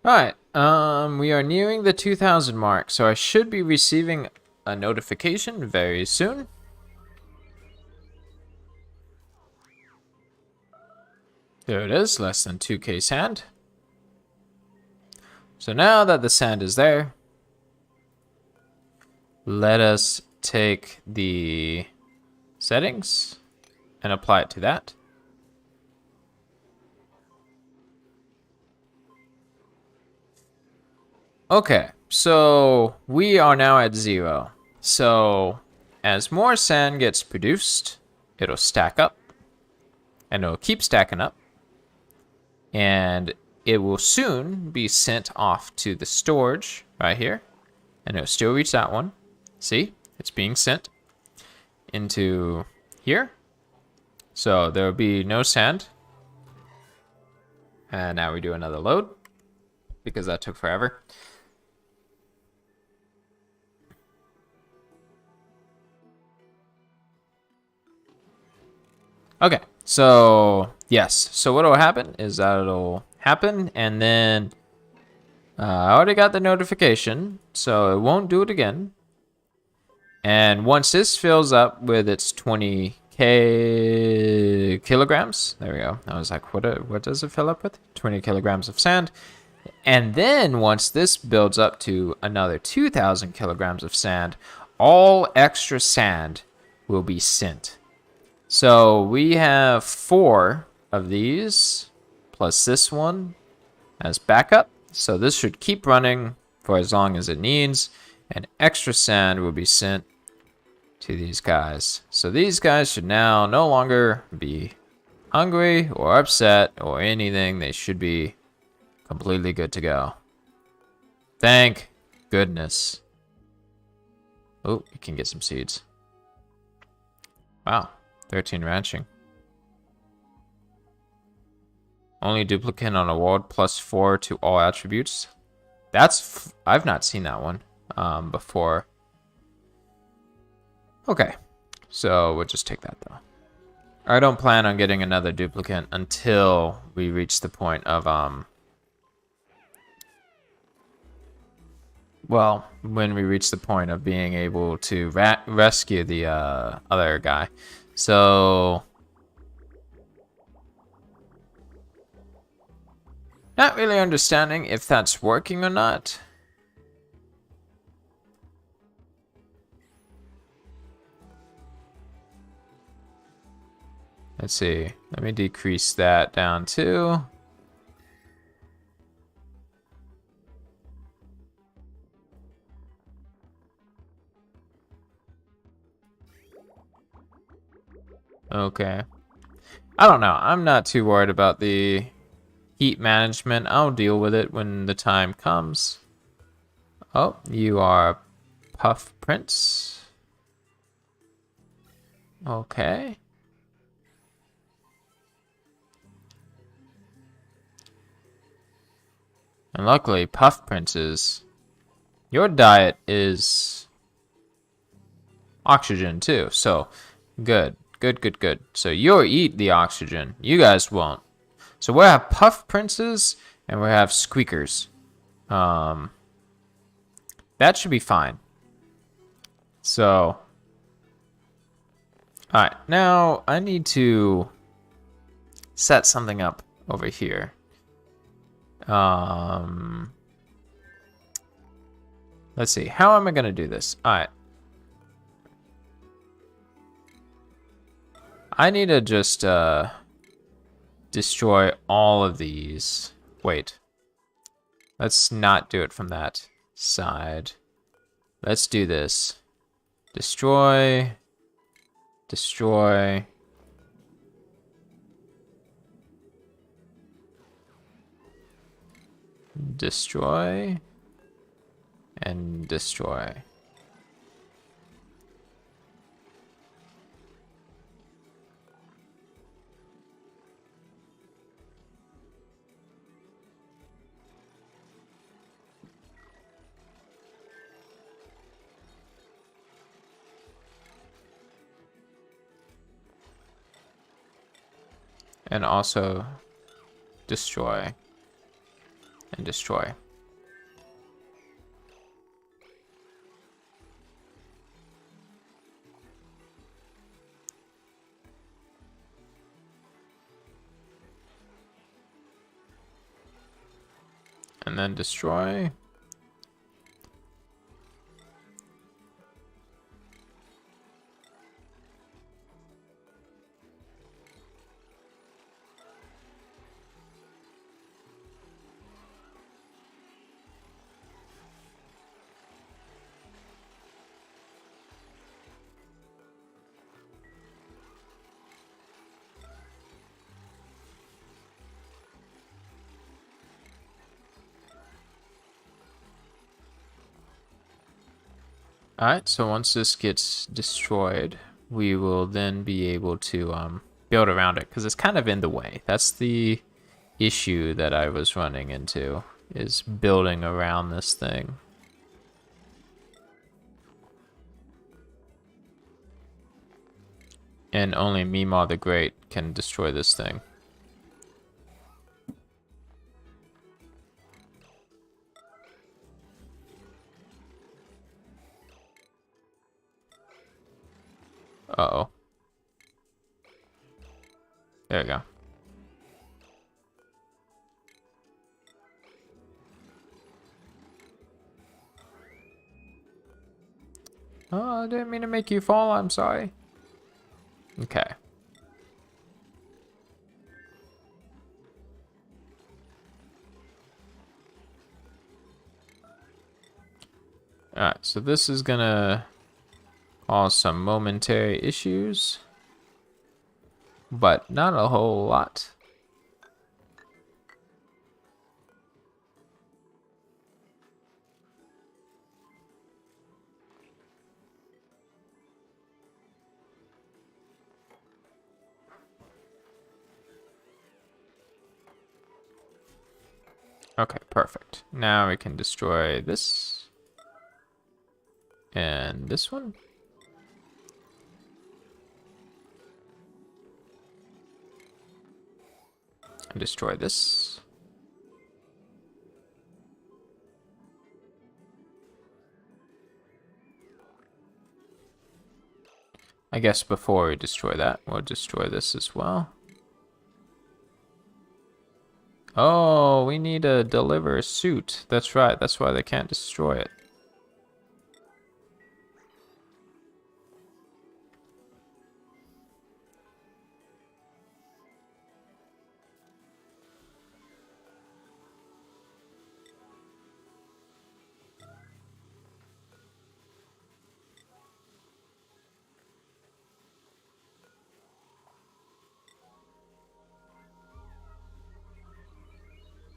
All right, we are nearing the 2,000 mark, so I should be receiving a notification very soon. There it is, less than 2k sand. So now that the sand is there, let us take the settings and apply it to that. Okay, so we are now at 0. So as more sand gets produced, it'll stack up, and it'll keep stacking up, and it will soon be sent off to the storage right here, and it'll still reach that one. See, it's being sent into here. So there will be no sand. And now we do another load because that took forever. Okay, so yes. So what will happen is that it'll happen, and then I already got the notification, so it won't do it again. And once this fills up with its 20k kilograms, there we go. I was like, what does it fill up with? 20 kilograms of sand. And then once this builds up to another 2,000 kilograms of sand, all extra sand will be sent. So we have 4 of these, plus this one as backup. So this should keep running for as long as it needs, and extra sand will be sent to these guys. So these guys should now no longer be hungry or upset or anything. They should be completely good to go. Thank goodness. Oh, you can get some seeds. Wow. 13 ranching. Only duplicate on award plus 4 to all attributes. That's I've not seen that one before. Okay, so we'll just take that though. I don't plan on getting another duplicate until we reach the point of Well, when we reach the point of being able to rescue the other guy. So, not really understanding if that's working or not. Let's see. Let me decrease that down too. Okay. I don't know. I'm not too worried about the heat management. I'll deal with it when the time comes. Oh, you are Puff Prince. Okay. And luckily, Puff Princes, your diet is oxygen too. So, good. Good, good, good. So you'll eat the oxygen. You guys won't. So we'll have Puff Princes and we'll have Squeakers. That should be fine. So, alright. Now, I need to set something up over here. Let's see. How am I going to do this? Alright. I need to just destroy all of these. Wait. Let's not do it from that side. Let's do this. Destroy. Destroy. Destroy. And destroy. And also destroy and destroy. And then destroy. Alright, so once this gets destroyed, we will then be able to build around it, because it's kind of in the way. That's the issue that I was running into, is building around this thing. And only Meemaw the Great can destroy this thing. Uh-oh. There we go. Oh, I didn't mean to make you fall, I'm sorry. Okay. Alright, so this is gonna cause some momentary issues, but not a whole lot. Okay, perfect. Now we can destroy this. And this one. And destroy this. I guess before we destroy that, we'll destroy this as well. Oh, we need to deliver a suit. That's right. That's why they can't destroy it.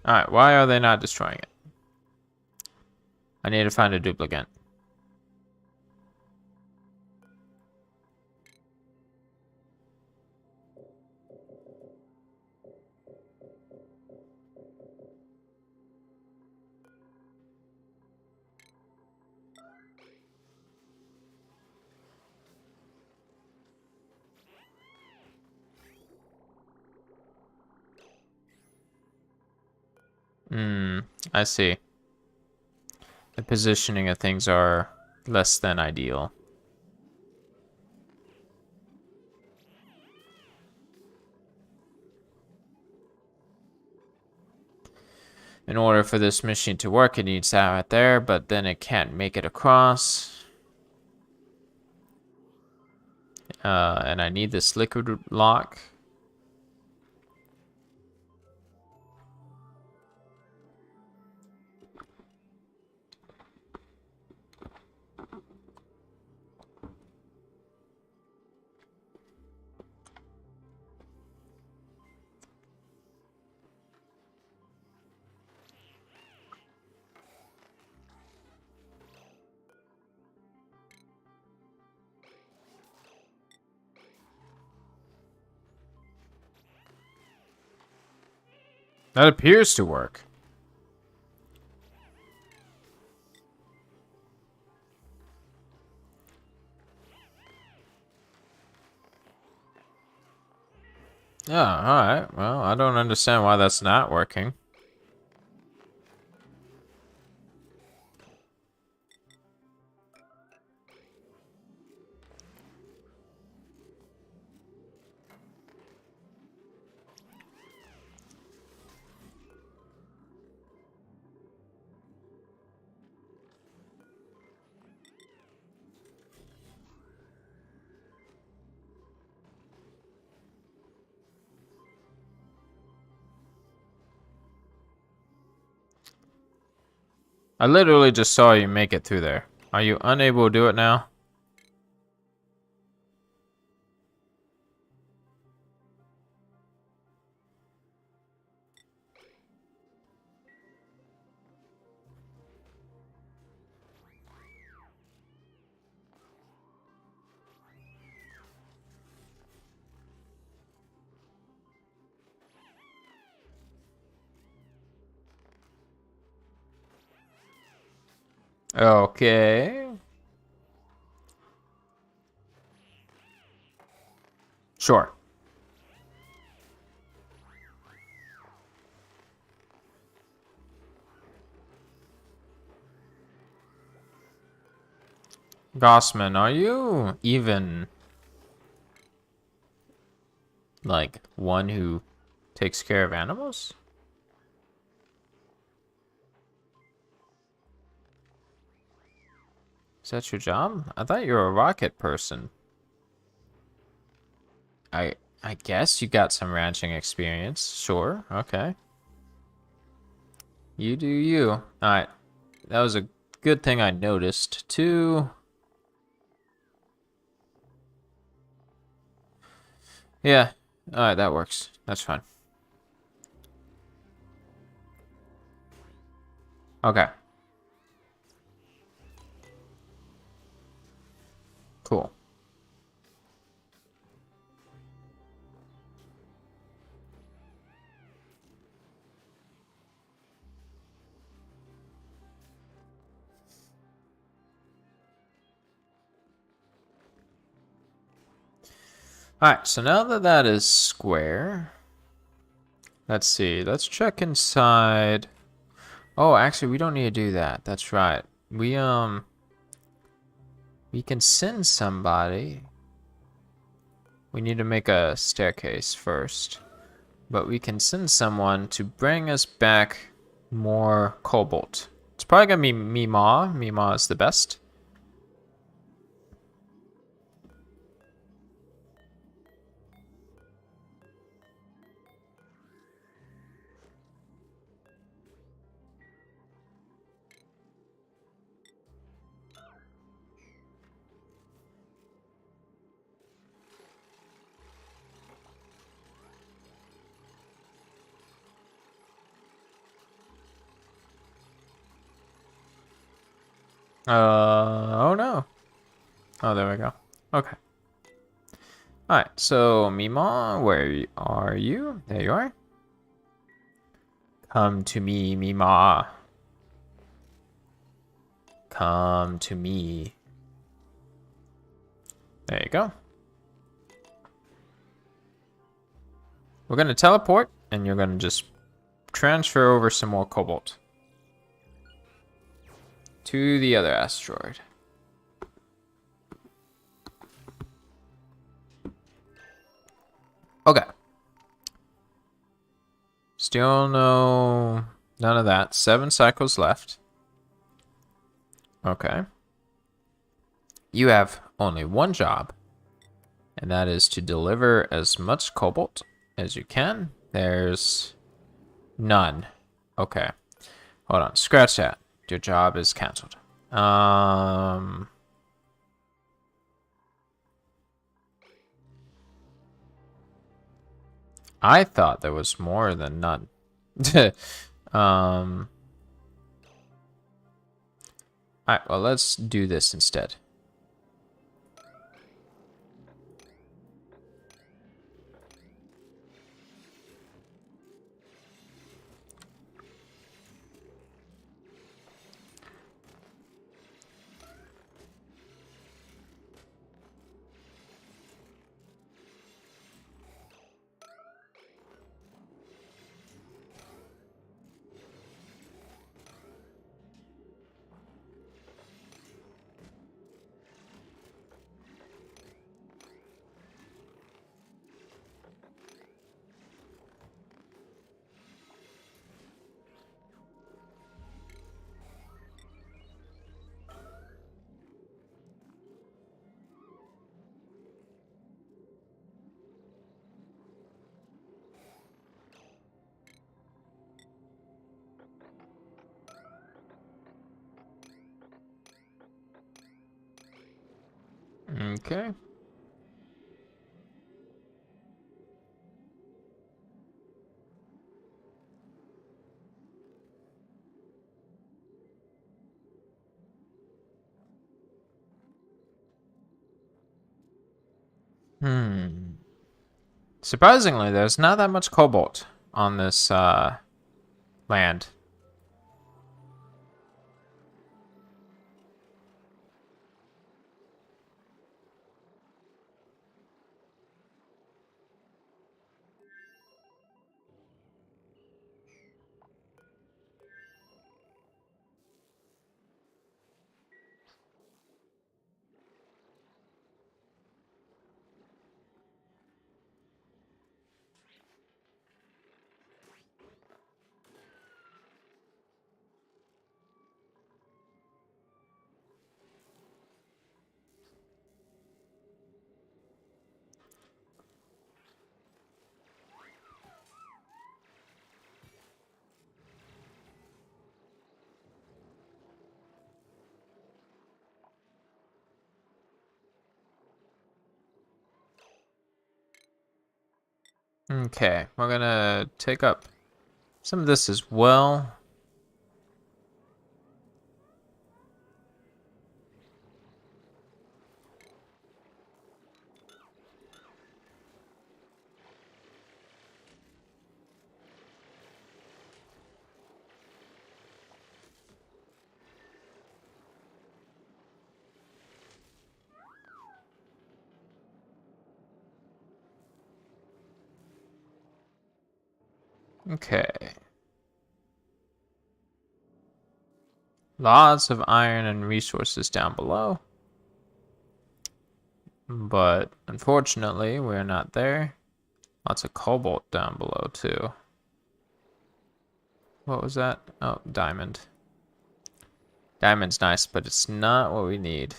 Alright, why are they not destroying it? I need to find a duplicate. I see. The positioning of things are less than ideal. In order for this machine to work, it needs to have it there, but then it can't make it across. And I need this liquid lock. That appears to work. Yeah, alright. Well, I don't understand why that's not working. I literally just saw you make it through there. Are you unable to do it now? Okay. Sure. Gossman, are you even like one who takes care of animals? Is that your job? I thought you were a rocket person. I guess you got some ranching experience. Sure. Okay. You do you. Alright. That was a good thing I noticed, too. Yeah. Alright, that works. That's fine. Okay. Cool. Alright, so now that that is square, let's see. Let's check inside. Oh, actually, we don't need to do that. That's right. We can send somebody. We need to make a staircase first. But we can send someone to bring us back more cobalt. It's probably gonna be Mima. Mima is the best. Oh no. Oh, there we go. Okay. Alright, so Mima, where are you? There you are. Come to me, Mima. Come to me. There you go. We're gonna teleport, and you're gonna just transfer over some more cobalt to the other asteroid. Okay. Still none of that. 7 cycles left. Okay. You have only one job, and that is to deliver as much cobalt as you can. There's none. Okay. Hold on. Scratch that. Your job is canceled. I thought there was more than none. Alright, well, let's do this instead. Okay. Surprisingly, there's not that much cobalt on this land. Okay, we're gonna take up some of this as well. Okay. Lots of iron and resources down below. But unfortunately, we're not there. Lots of cobalt down below, too. What was that? Oh, diamond. Diamond's nice, but it's not what we need.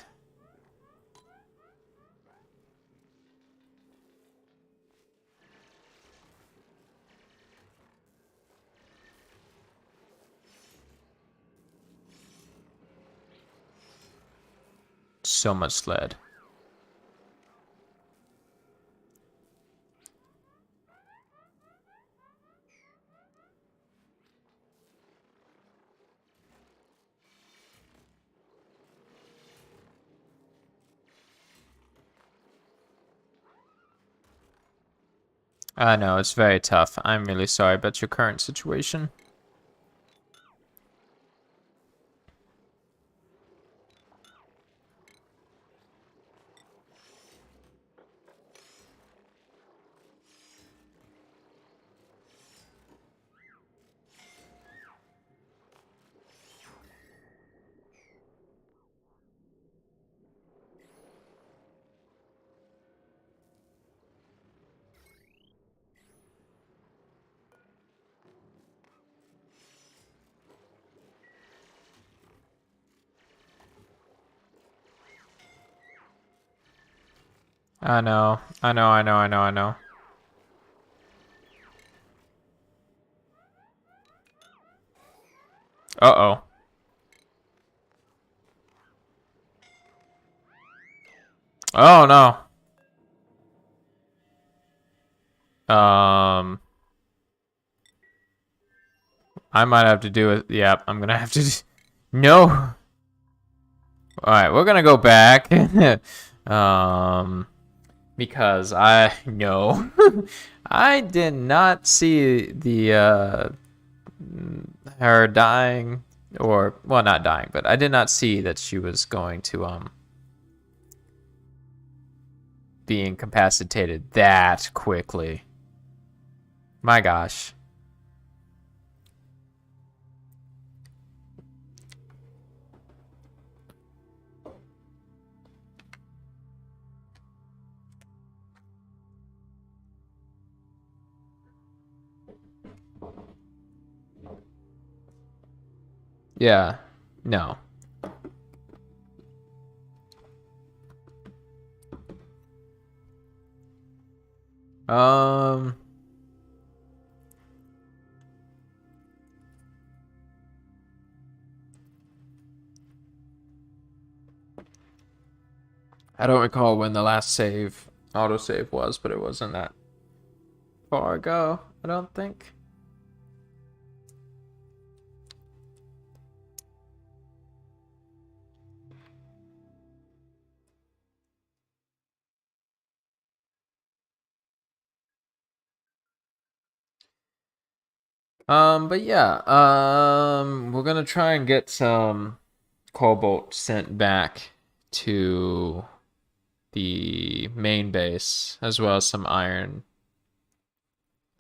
So much lead. I know, it's very tough. I'm really sorry about your current situation. I know. I know. Uh-oh. Oh, no. I might have to do it. Yeah, I'm gonna have to. No. All right, we're gonna go back. Because I no, I did not see the her dying, or well, not dying, but I did not see that she was going to be incapacitated that quickly. My gosh. Yeah. No. Um. I don't recall when the last autosave was, but it wasn't that far ago, I don't think. But yeah, we're gonna try and get some cobalt sent back to the main base, as well as some iron.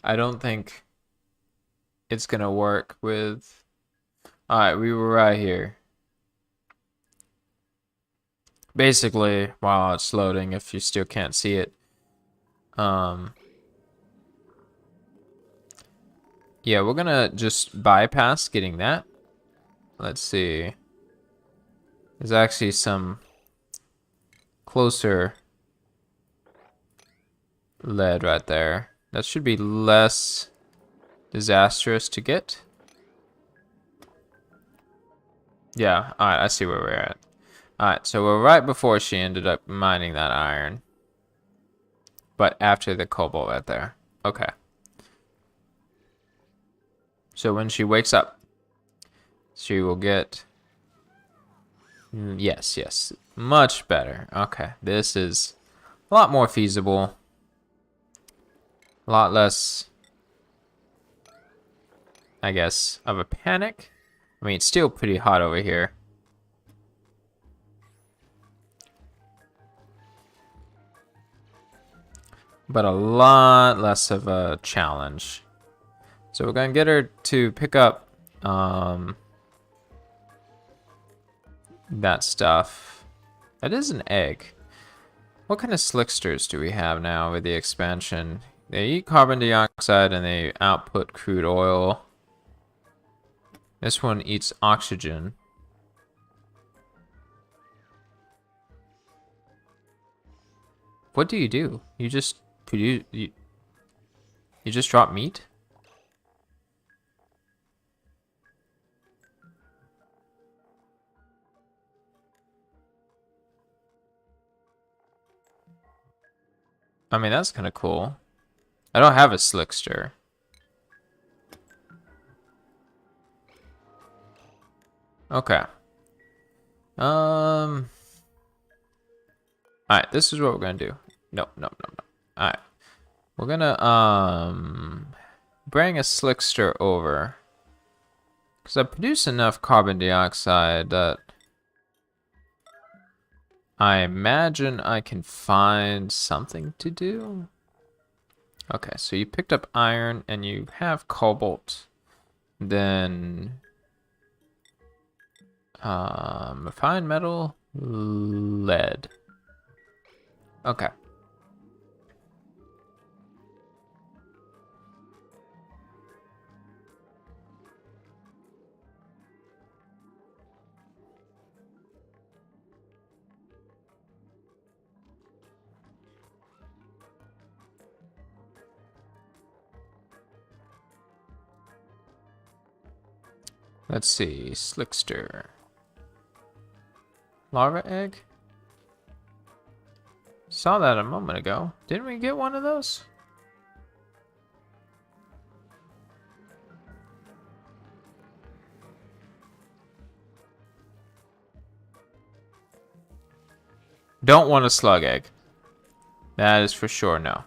I don't think it's gonna work with. Alright, we were right here. Basically, while it's loading, if you still can't see it. Yeah, we're gonna just bypass getting that. Let's see. There's actually some closer lead right there. That should be less disastrous to get. Yeah, alright, I see where we're at. Alright, so we're right before she ended up mining that iron. But after the cobalt right there. Okay. So when she wakes up, she will get... Yes, yes. Much better. Okay, this is a lot more feasible. A lot less, I guess, of a panic. I mean, it's still pretty hot over here. But a lot less of a challenge. So we're gonna get her to pick up that stuff. That is an egg. What kind of slicksters do we have now with the expansion? They eat carbon dioxide and they output crude oil. This one eats oxygen. What do? You just produce, you just drop meat? I mean, that's kind of cool. I don't have a slickster. Okay. Alright, this is what we're gonna do. No. Alright. We're gonna, bring a slickster over. Because I produce enough carbon dioxide that I imagine I can find something to do. Okay, so you picked up iron and you have cobalt. Then refined metal, lead. Okay. Let's see, slickster. Larva egg? Saw that a moment ago. Didn't we get one of those? Don't want a slug egg. That is for sure no.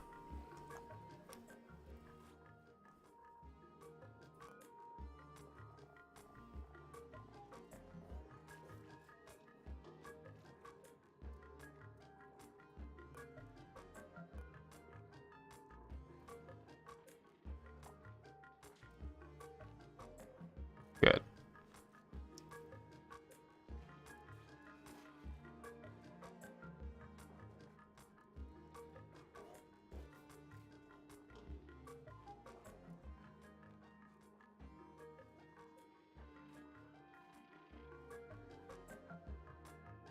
Good.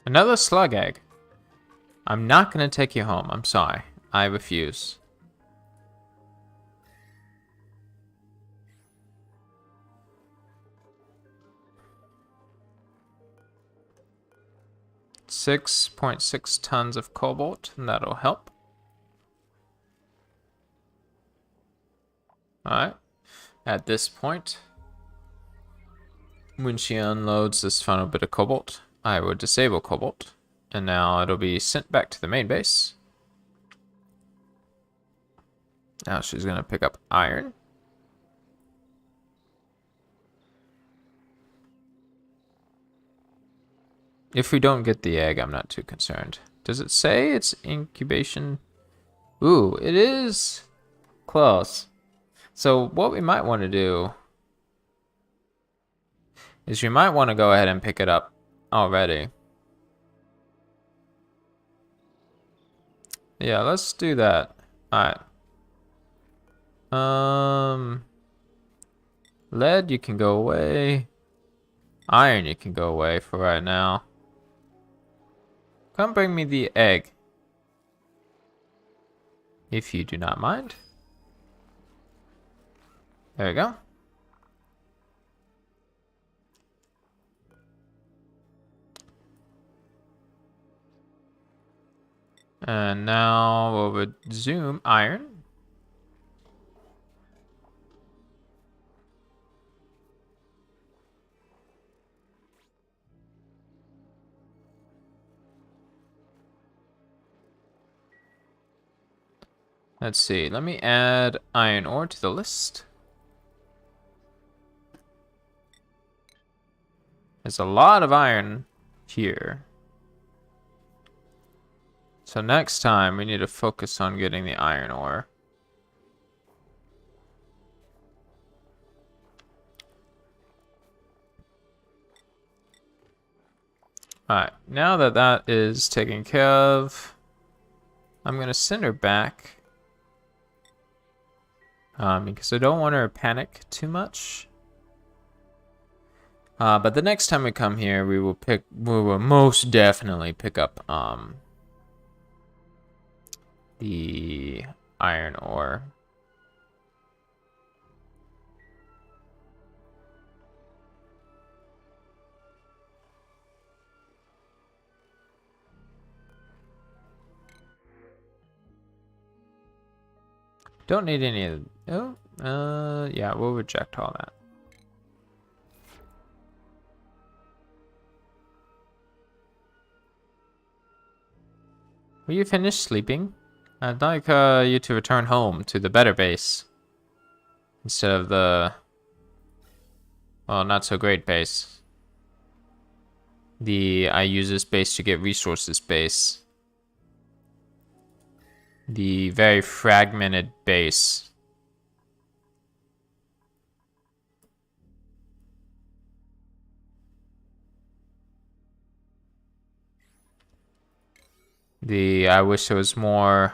Another slug egg. I'm not gonna take you home. I'm sorry. I refuse. .6 tons of cobalt, and that'll help. Alright. At this point, when she unloads this final bit of cobalt, I would disable cobalt. And now it'll be sent back to the main base. Now she's going to pick up iron. If we don't get the egg, I'm not too concerned. Does it say it's incubation? Ooh, it is close. So what we might want to do is we might want to go ahead and pick it up already. Yeah, let's do that. Alright. Lead, you can go away. Iron, you can go away for right now. Come bring me the egg. If you do not mind. There we go. And now we'll resume iron. Let's see, let me add iron ore to the list. There's a lot of iron here. So next time we need to focus on getting the iron ore. Alright, now that that is taken care of, I'm going to send her back. Because I don't want her to panic too much. But the next time we come here, we will most definitely pick up the iron ore. Don't need any of. Oh, yeah, we'll reject all that. Will you finish sleeping? I'd like you to return home to the better base instead of the, well, not so great base. The I use this base to get resources base. The very fragmented base. I wish there was more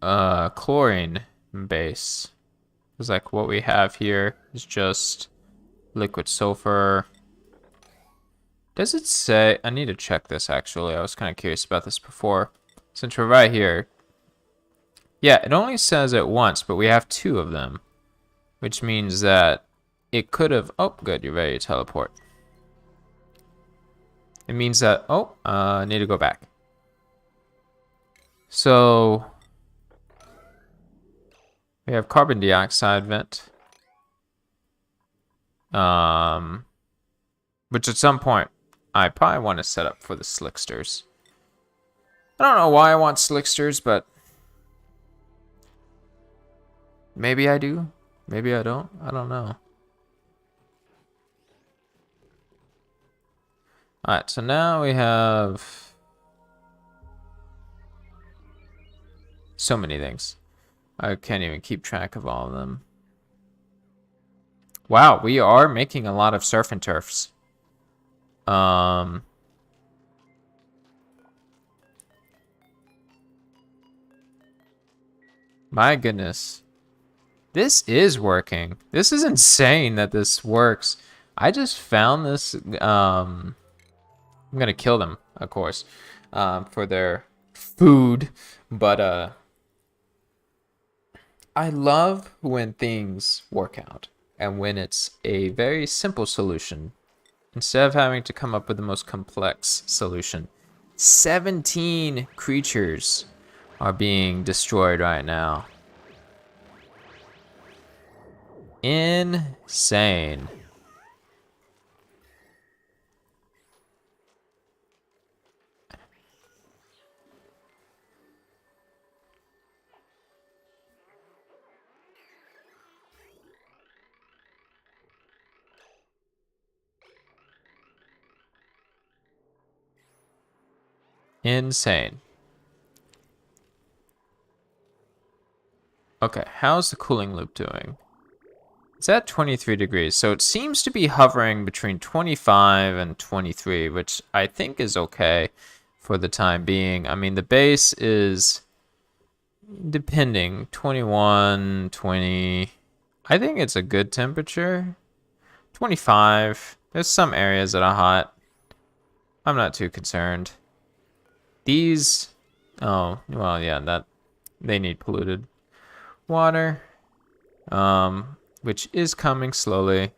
chlorine base. Because like what we have here is just liquid sulfur. Does it say, I need to check this actually. I was kind of curious about this before. Since we're right here. Yeah, it only says it once, but we have 2 of them. Which means that it could have, oh good, you're ready to teleport. It means that, I need to go back. So, we have carbon dioxide vent. Which at some point, I probably want to set up for the slicksters. I don't know why I want slicksters, but maybe I do. Maybe I don't. I don't know. Alright, so now we have so many things. I can't even keep track of all of them. Wow, we are making a lot of surf and turfs. My goodness. This is working. This is insane that this works. I just found this, I'm gonna kill them, of course, for their food, but, I love when things work out and when it's a very simple solution instead of having to come up with the most complex solution. 17 creatures are being destroyed right now. Insane. Insane. Okay, how's the cooling loop doing? It's at 23 degrees, so it seems to be hovering between 25 and 23, which I think is okay for the time being. I mean, the base is, depending, 21, 20. I think it's a good temperature. 25. There's some areas that are hot. I'm not too concerned. These, oh, well, yeah, that they need polluted water, which is coming slowly.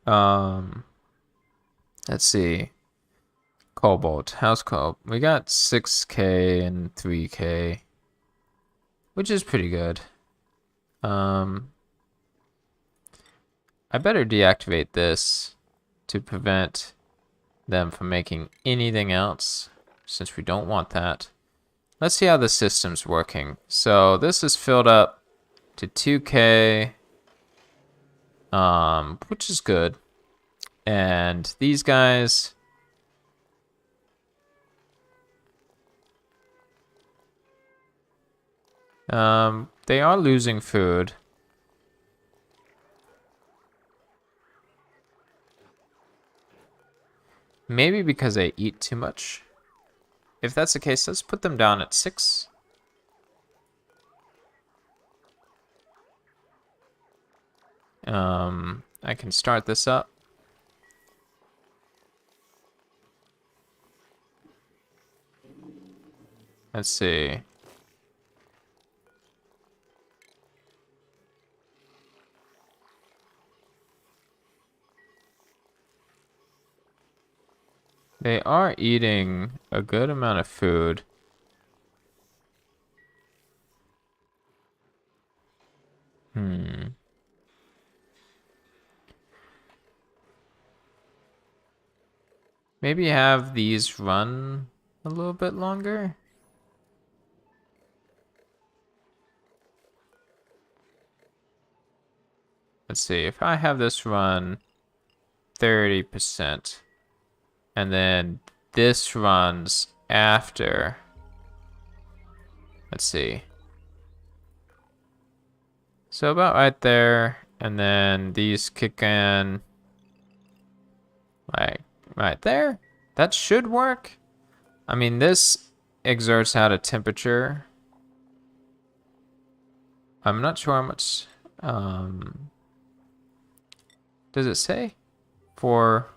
Let's see. Cobalt, how's Cobalt? We got 6K and 3K, which is pretty good. I better deactivate this to prevent them from making anything else, since we don't want that. Let's see how the system's working. So this is filled up to 2K, which is good. And these guys, they are losing food. Maybe because they eat too much. If that's the case, let's put them down at 6. I can start this up. Let's see. They are eating a good amount of food. Maybe have these run a little bit longer. Let's see, if I have this run 30%, and then this runs after, let's see. So about right there, and then these kick in like right there. That should work. I mean, this exerts out a temperature. I'm not sure how much, does it say? For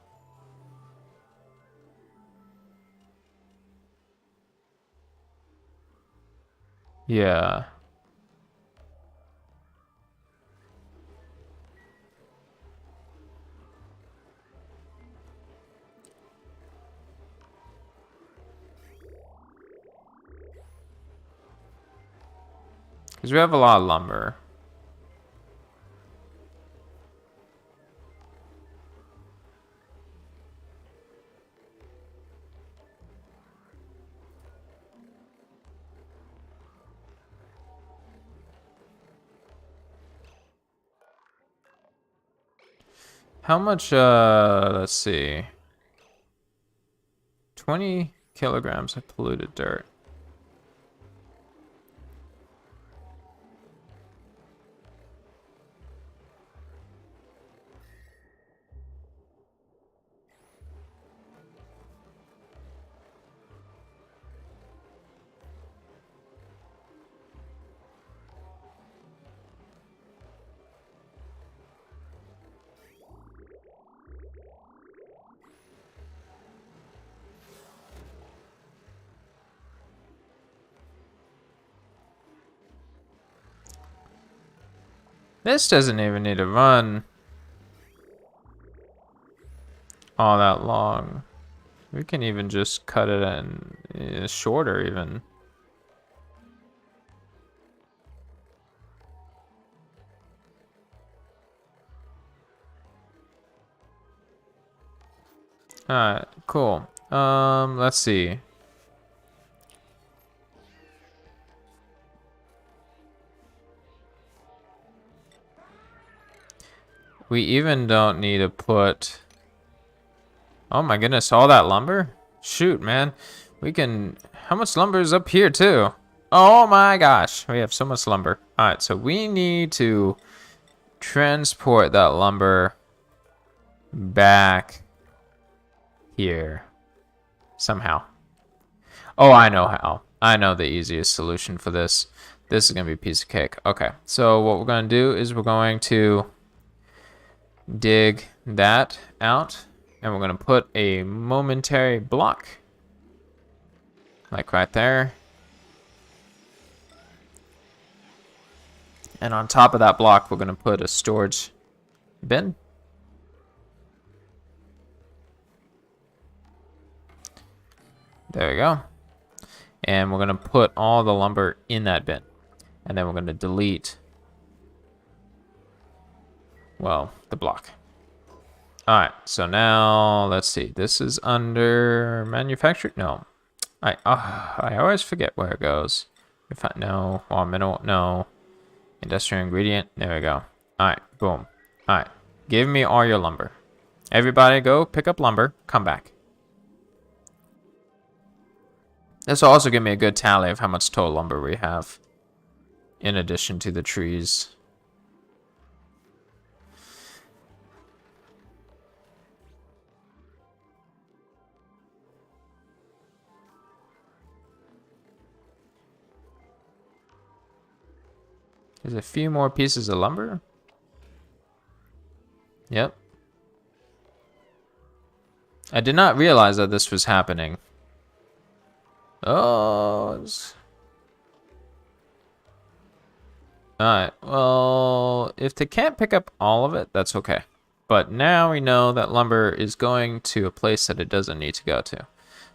yeah. Because we have a lot of lumber. How much, let's see. 20 kilograms of polluted dirt. This doesn't even need to run all that long. We can even just cut it in shorter even. Alright, cool. Let's see. We even don't need to put... Oh my goodness, all that lumber? Shoot, man. We can... How much lumber is up here, too? Oh my gosh, we have so much lumber. Alright, so we need to transport that lumber back here somehow. Oh, I know how. I know the easiest solution for this. This is going to be a piece of cake. Okay, so what we're going to do is we're going to dig that out, and we're going to put a momentary block, like right there. And on top of that block, we're going to put a storage bin. There we go. And we're going to put all the lumber in that bin. And then we're going to delete, well, the block. All right, so now let's see. This is under manufacturing. No, I always forget where it goes. If I no, raw mineral, no, industrial ingredient. There we go. All right, boom. All right, give me all your lumber. Everybody, go pick up lumber. Come back. This will also give me a good tally of how much total lumber we have, in addition to the trees. There's a few more pieces of lumber. Yep. I did not realize that this was happening. Oh. Alright, well, if they can't pick up all of it, that's okay. But now we know that lumber is going to a place that it doesn't need to go to.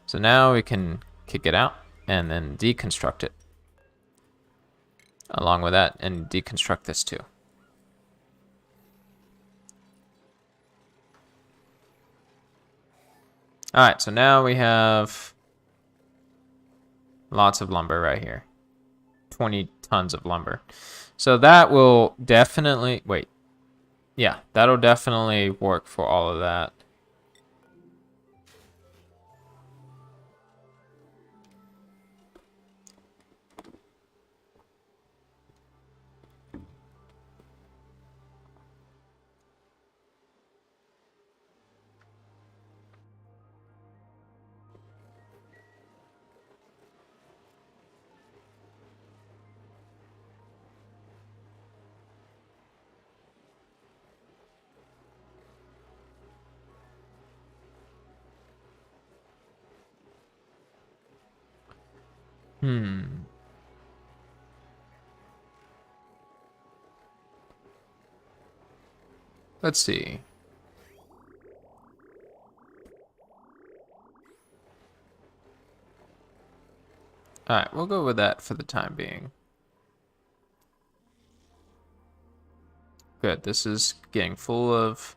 So now we can kick it out and then deconstruct it. Along with that, and deconstruct this too. Alright, so now we have lots of lumber right here. 20 tons of lumber. So that will definitely, wait. Yeah, that'll definitely work for all of that. Let's see. Alright, we'll go with that for the time being. Good, this is getting full of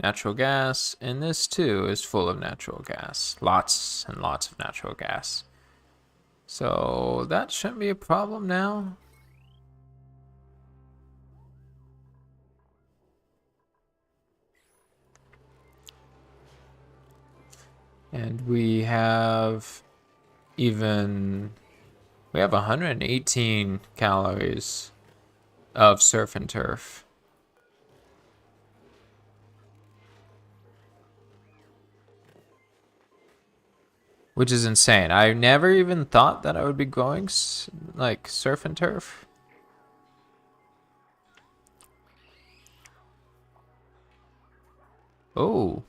natural gas, and this too is full of natural gas. Lots and lots of natural gas. So that shouldn't be a problem now. And we have 118 calories of surf and turf. Which is insane. I never even thought that I would be growing like surf and turf. Oh.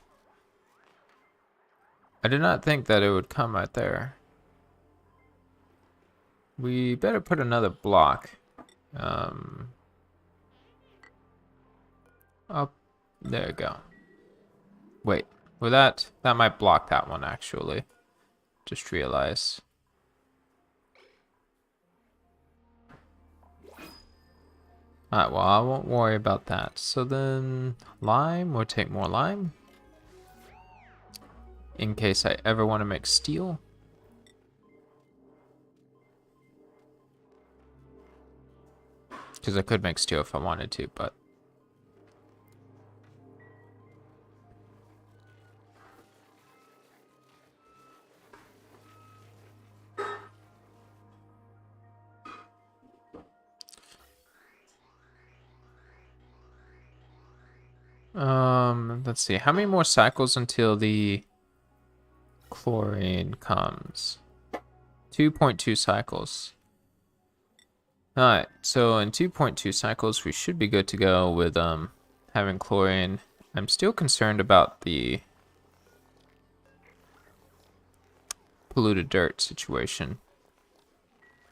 I did not think that it would come right there. We better put another block. Oh, there we go. Wait, well that might block that one actually. Just realize. Alright, well I won't worry about that. So then lime, we'll take more lime. In case I ever want to make steel. Because I could make steel if I wanted to, but... let's see. How many more cycles until the chlorine comes? 2.2 cycles. Alright, so in 2.2 cycles, we should be good to go with having chlorine. I'm still concerned about the polluted dirt situation.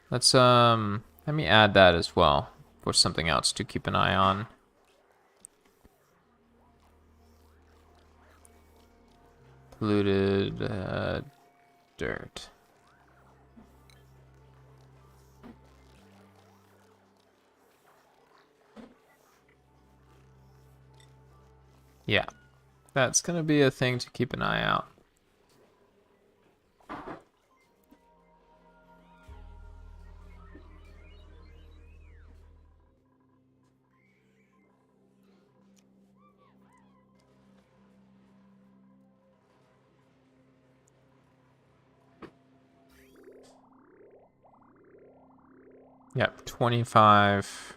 Let's let me add that as well for something else to keep an eye on. Polluted dirt. Yeah, that's gonna be a thing to keep an eye out. Yep, 25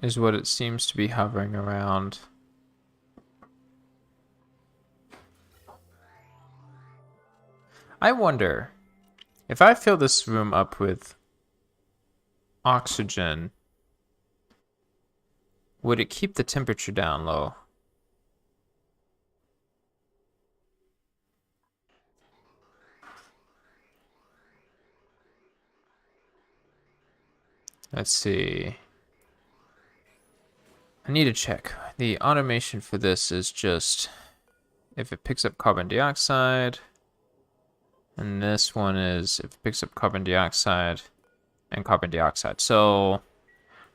is what it seems to be hovering around. I wonder if I fill this room up with oxygen would it keep the temperature down low? Let's see. I need to check. The automation for this is just if it picks up carbon dioxide, and this one is if it picks up carbon dioxide and carbon dioxide. So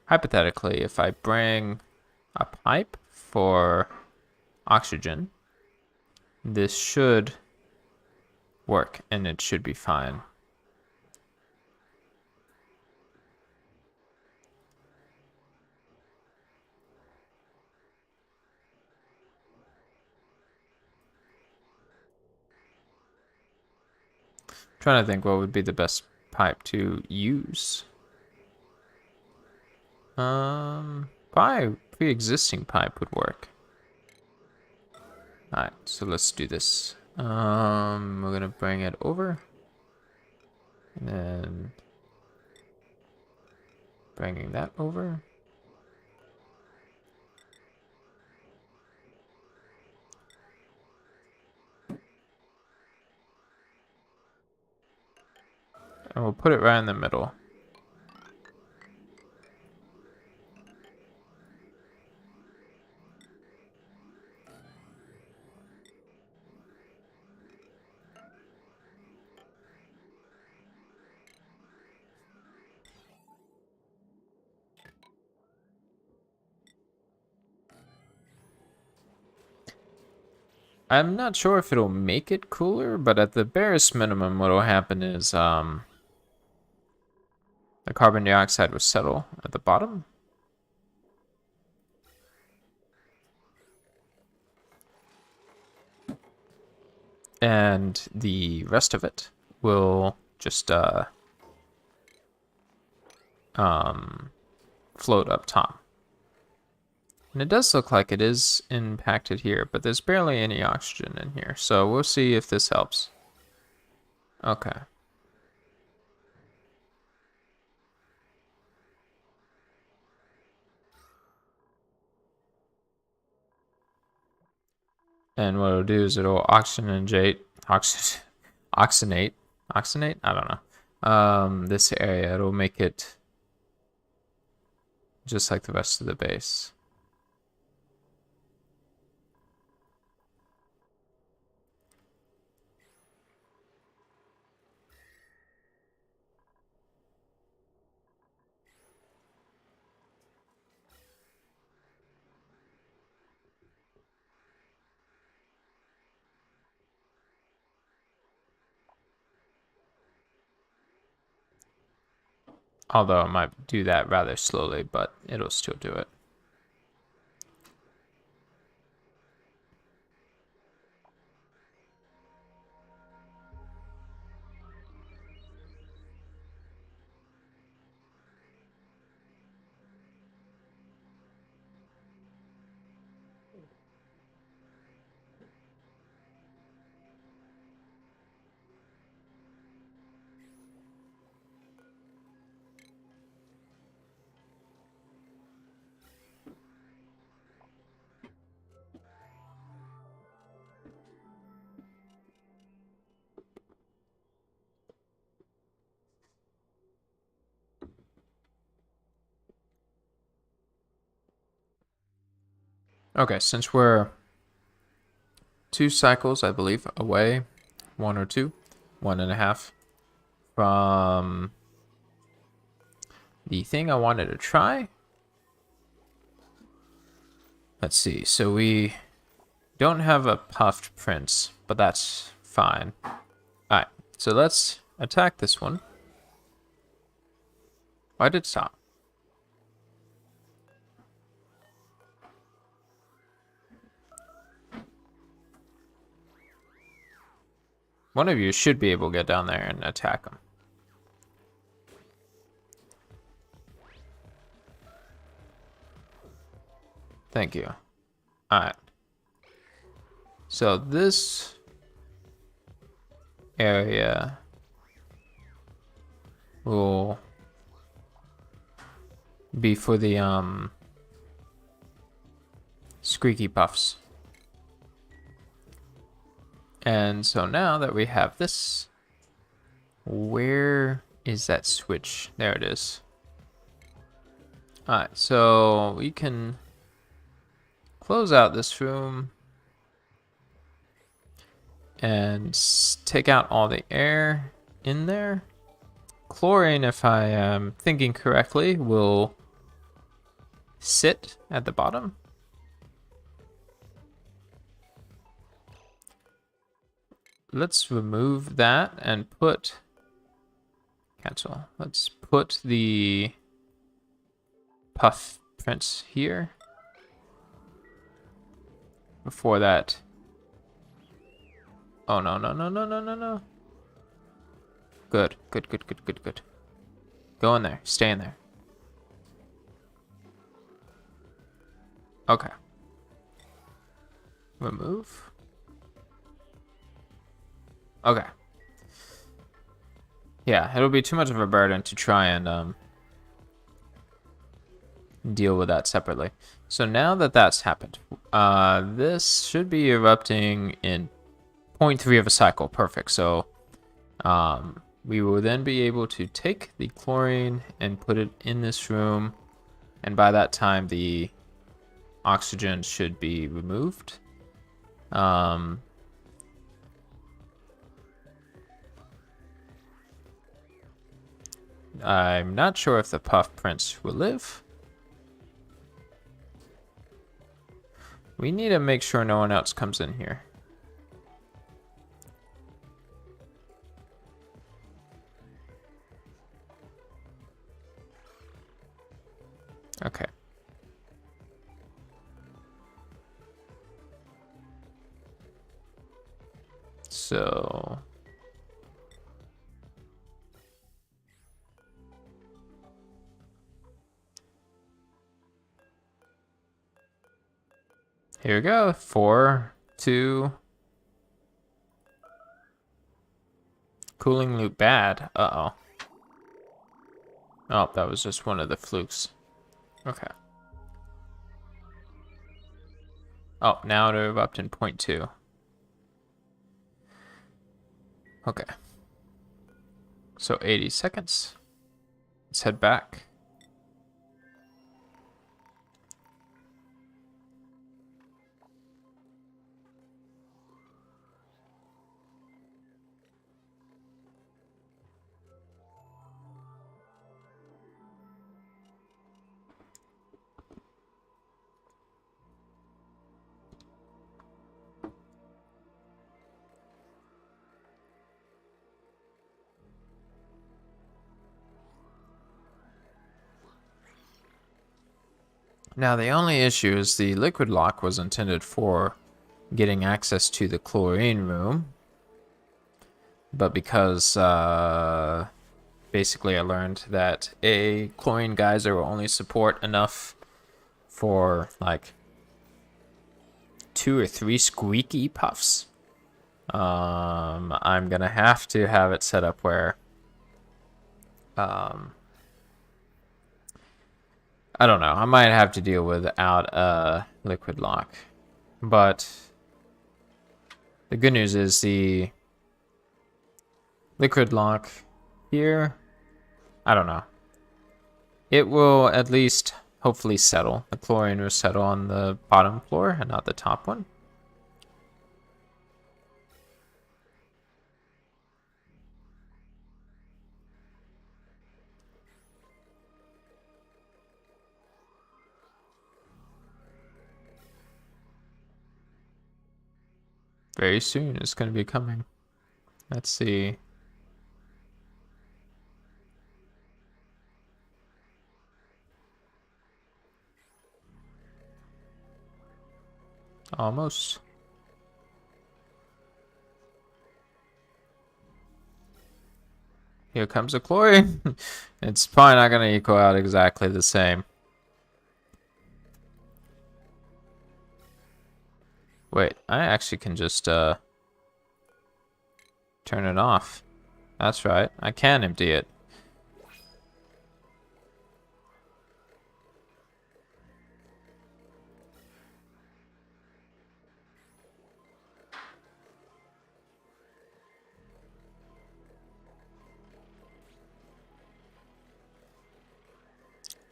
hypothetically, if I bring a pipe for oxygen, this should work and it should be fine. Trying to think what would be the best pipe to use. Probably pre-existing pipe would work. Alright, so let's do this. We're gonna bring it over. And then bringing that over. And we'll put it right in the middle. I'm not sure if it'll make it cooler, but at the barest minimum, what will happen is the carbon dioxide will settle at the bottom. And the rest of it will just float up top. And it does look like it is impacted here, but there's barely any oxygen in here. So we'll see if this helps. Okay. And what it'll do is it'll oxygenate, oxygenate, I don't know. This area, it'll make it just like the rest of the base. Although it might do that rather slowly, but it'll still do it. Okay, since we're 2 cycles, I believe, away, 1 or 2, 1.5 from the thing I wanted to try. Let's see, so we don't have a puffed prince, but that's fine. Alright, so let's attack this one. Why did it stop? One of you should be able to get down there and attack him. Thank you. Alright. So this area will be for the squeaky puffs. And so now that we have this, where is that switch? There it is. Alright, so we can close out this room and take out all the air in there. Chlorine, if I am thinking correctly, will sit at the bottom. Let's remove that and put... Cancel. Let's put the puff prints here. Before that... Oh, no, no, no, no, no, no, no. Good, good, good, good, good, good. Go in there. Stay in there. Okay. Remove. Okay. Yeah, it'll be too much of a burden to try and deal with that separately. So now that that's happened, this should be erupting in 0.3 of a cycle. Perfect. So we will then be able to take the chlorine and put it in this room, and by that time the oxygen should be removed. I'm not sure if the puff prints will live. We need to make sure no one else comes in here. Okay. So... here we go. 4, 2. Cooling loop bad. Uh-oh. Oh, that was just one of the flukes. Okay. Oh, now it'll erupt in 0.2. Okay. So 80 seconds. Let's head back. Now the only issue is the liquid lock was intended for getting access to the chlorine room, but because basically I learned that a chlorine geyser will only support enough for like 2 or 3 squeaky puffs. I'm gonna have to have it set up where I don't know. I might have to deal without a liquid lock. But the good news is the liquid lock here, I don't know. It will at least hopefully settle. The chlorine will settle on the bottom floor and not the top one. Very soon it's going to be coming. Let's see. Almost. Here comes the chlorine. It's probably not going to equal out exactly the same. Wait, I actually can just turn it off. That's right, I can empty it.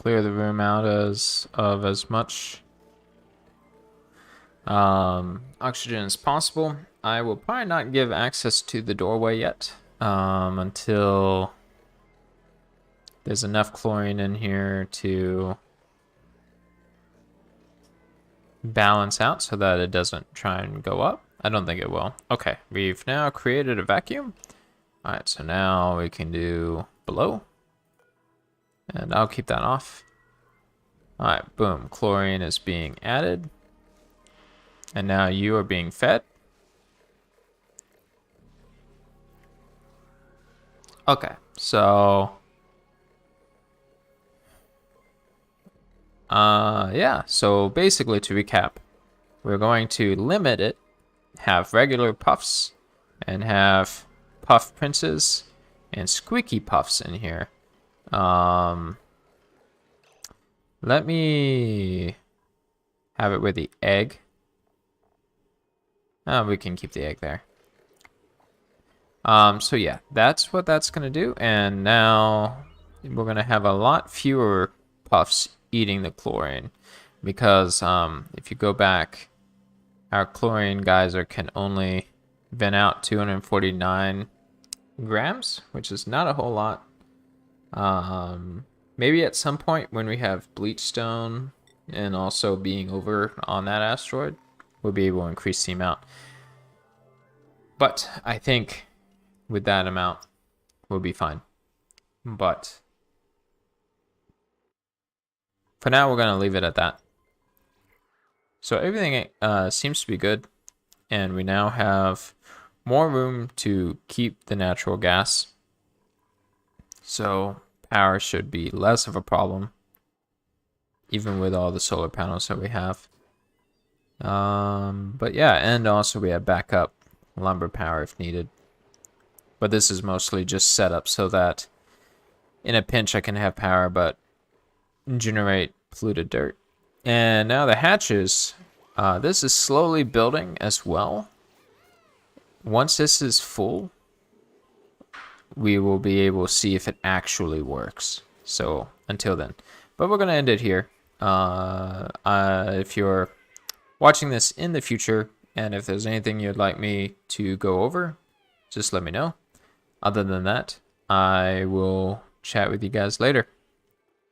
clear the room out as much oxygen as possible. I will probably not give access to the doorway yet until there's enough chlorine in here to balance out so that it doesn't try and go up. I don't think it will. Okay, we've now created a vacuum. All right, so now we can do below. And I'll keep that off. All right, boom, chlorine is being added. And now you are being fed. Okay, so yeah, so basically to recap, we're going to limit it, have regular puffs, and have puff princes and squeaky puffs in here. Let me have it with the egg. Oh, we can keep the egg there. So yeah, that's what that's gonna do. And now we're gonna have a lot fewer puffs eating the chlorine because if you go back, our chlorine geyser can only vent out 249 grams, which is not a whole lot. Maybe at some point when we have bleachstone and also being over on that asteroid, we'll be able to increase the amount. But I think with that amount, we'll be fine. But for now, we're going to leave it at that. So everything seems to be good. And we now have more room to keep the natural gas. So power should be less of a problem, even with all the solar panels that we have. But yeah, and also we have backup lumber power if needed. But this is mostly just set up so that in a pinch I can have power but generate polluted dirt. And now the hatches, this is slowly building as well. Once this is full, we will be able to see if it actually works. So until then, but we're going to end it here. If you're watching this in the future, and if there's anything you'd like me to go over, just let me know. Other than that, I will chat with you guys later.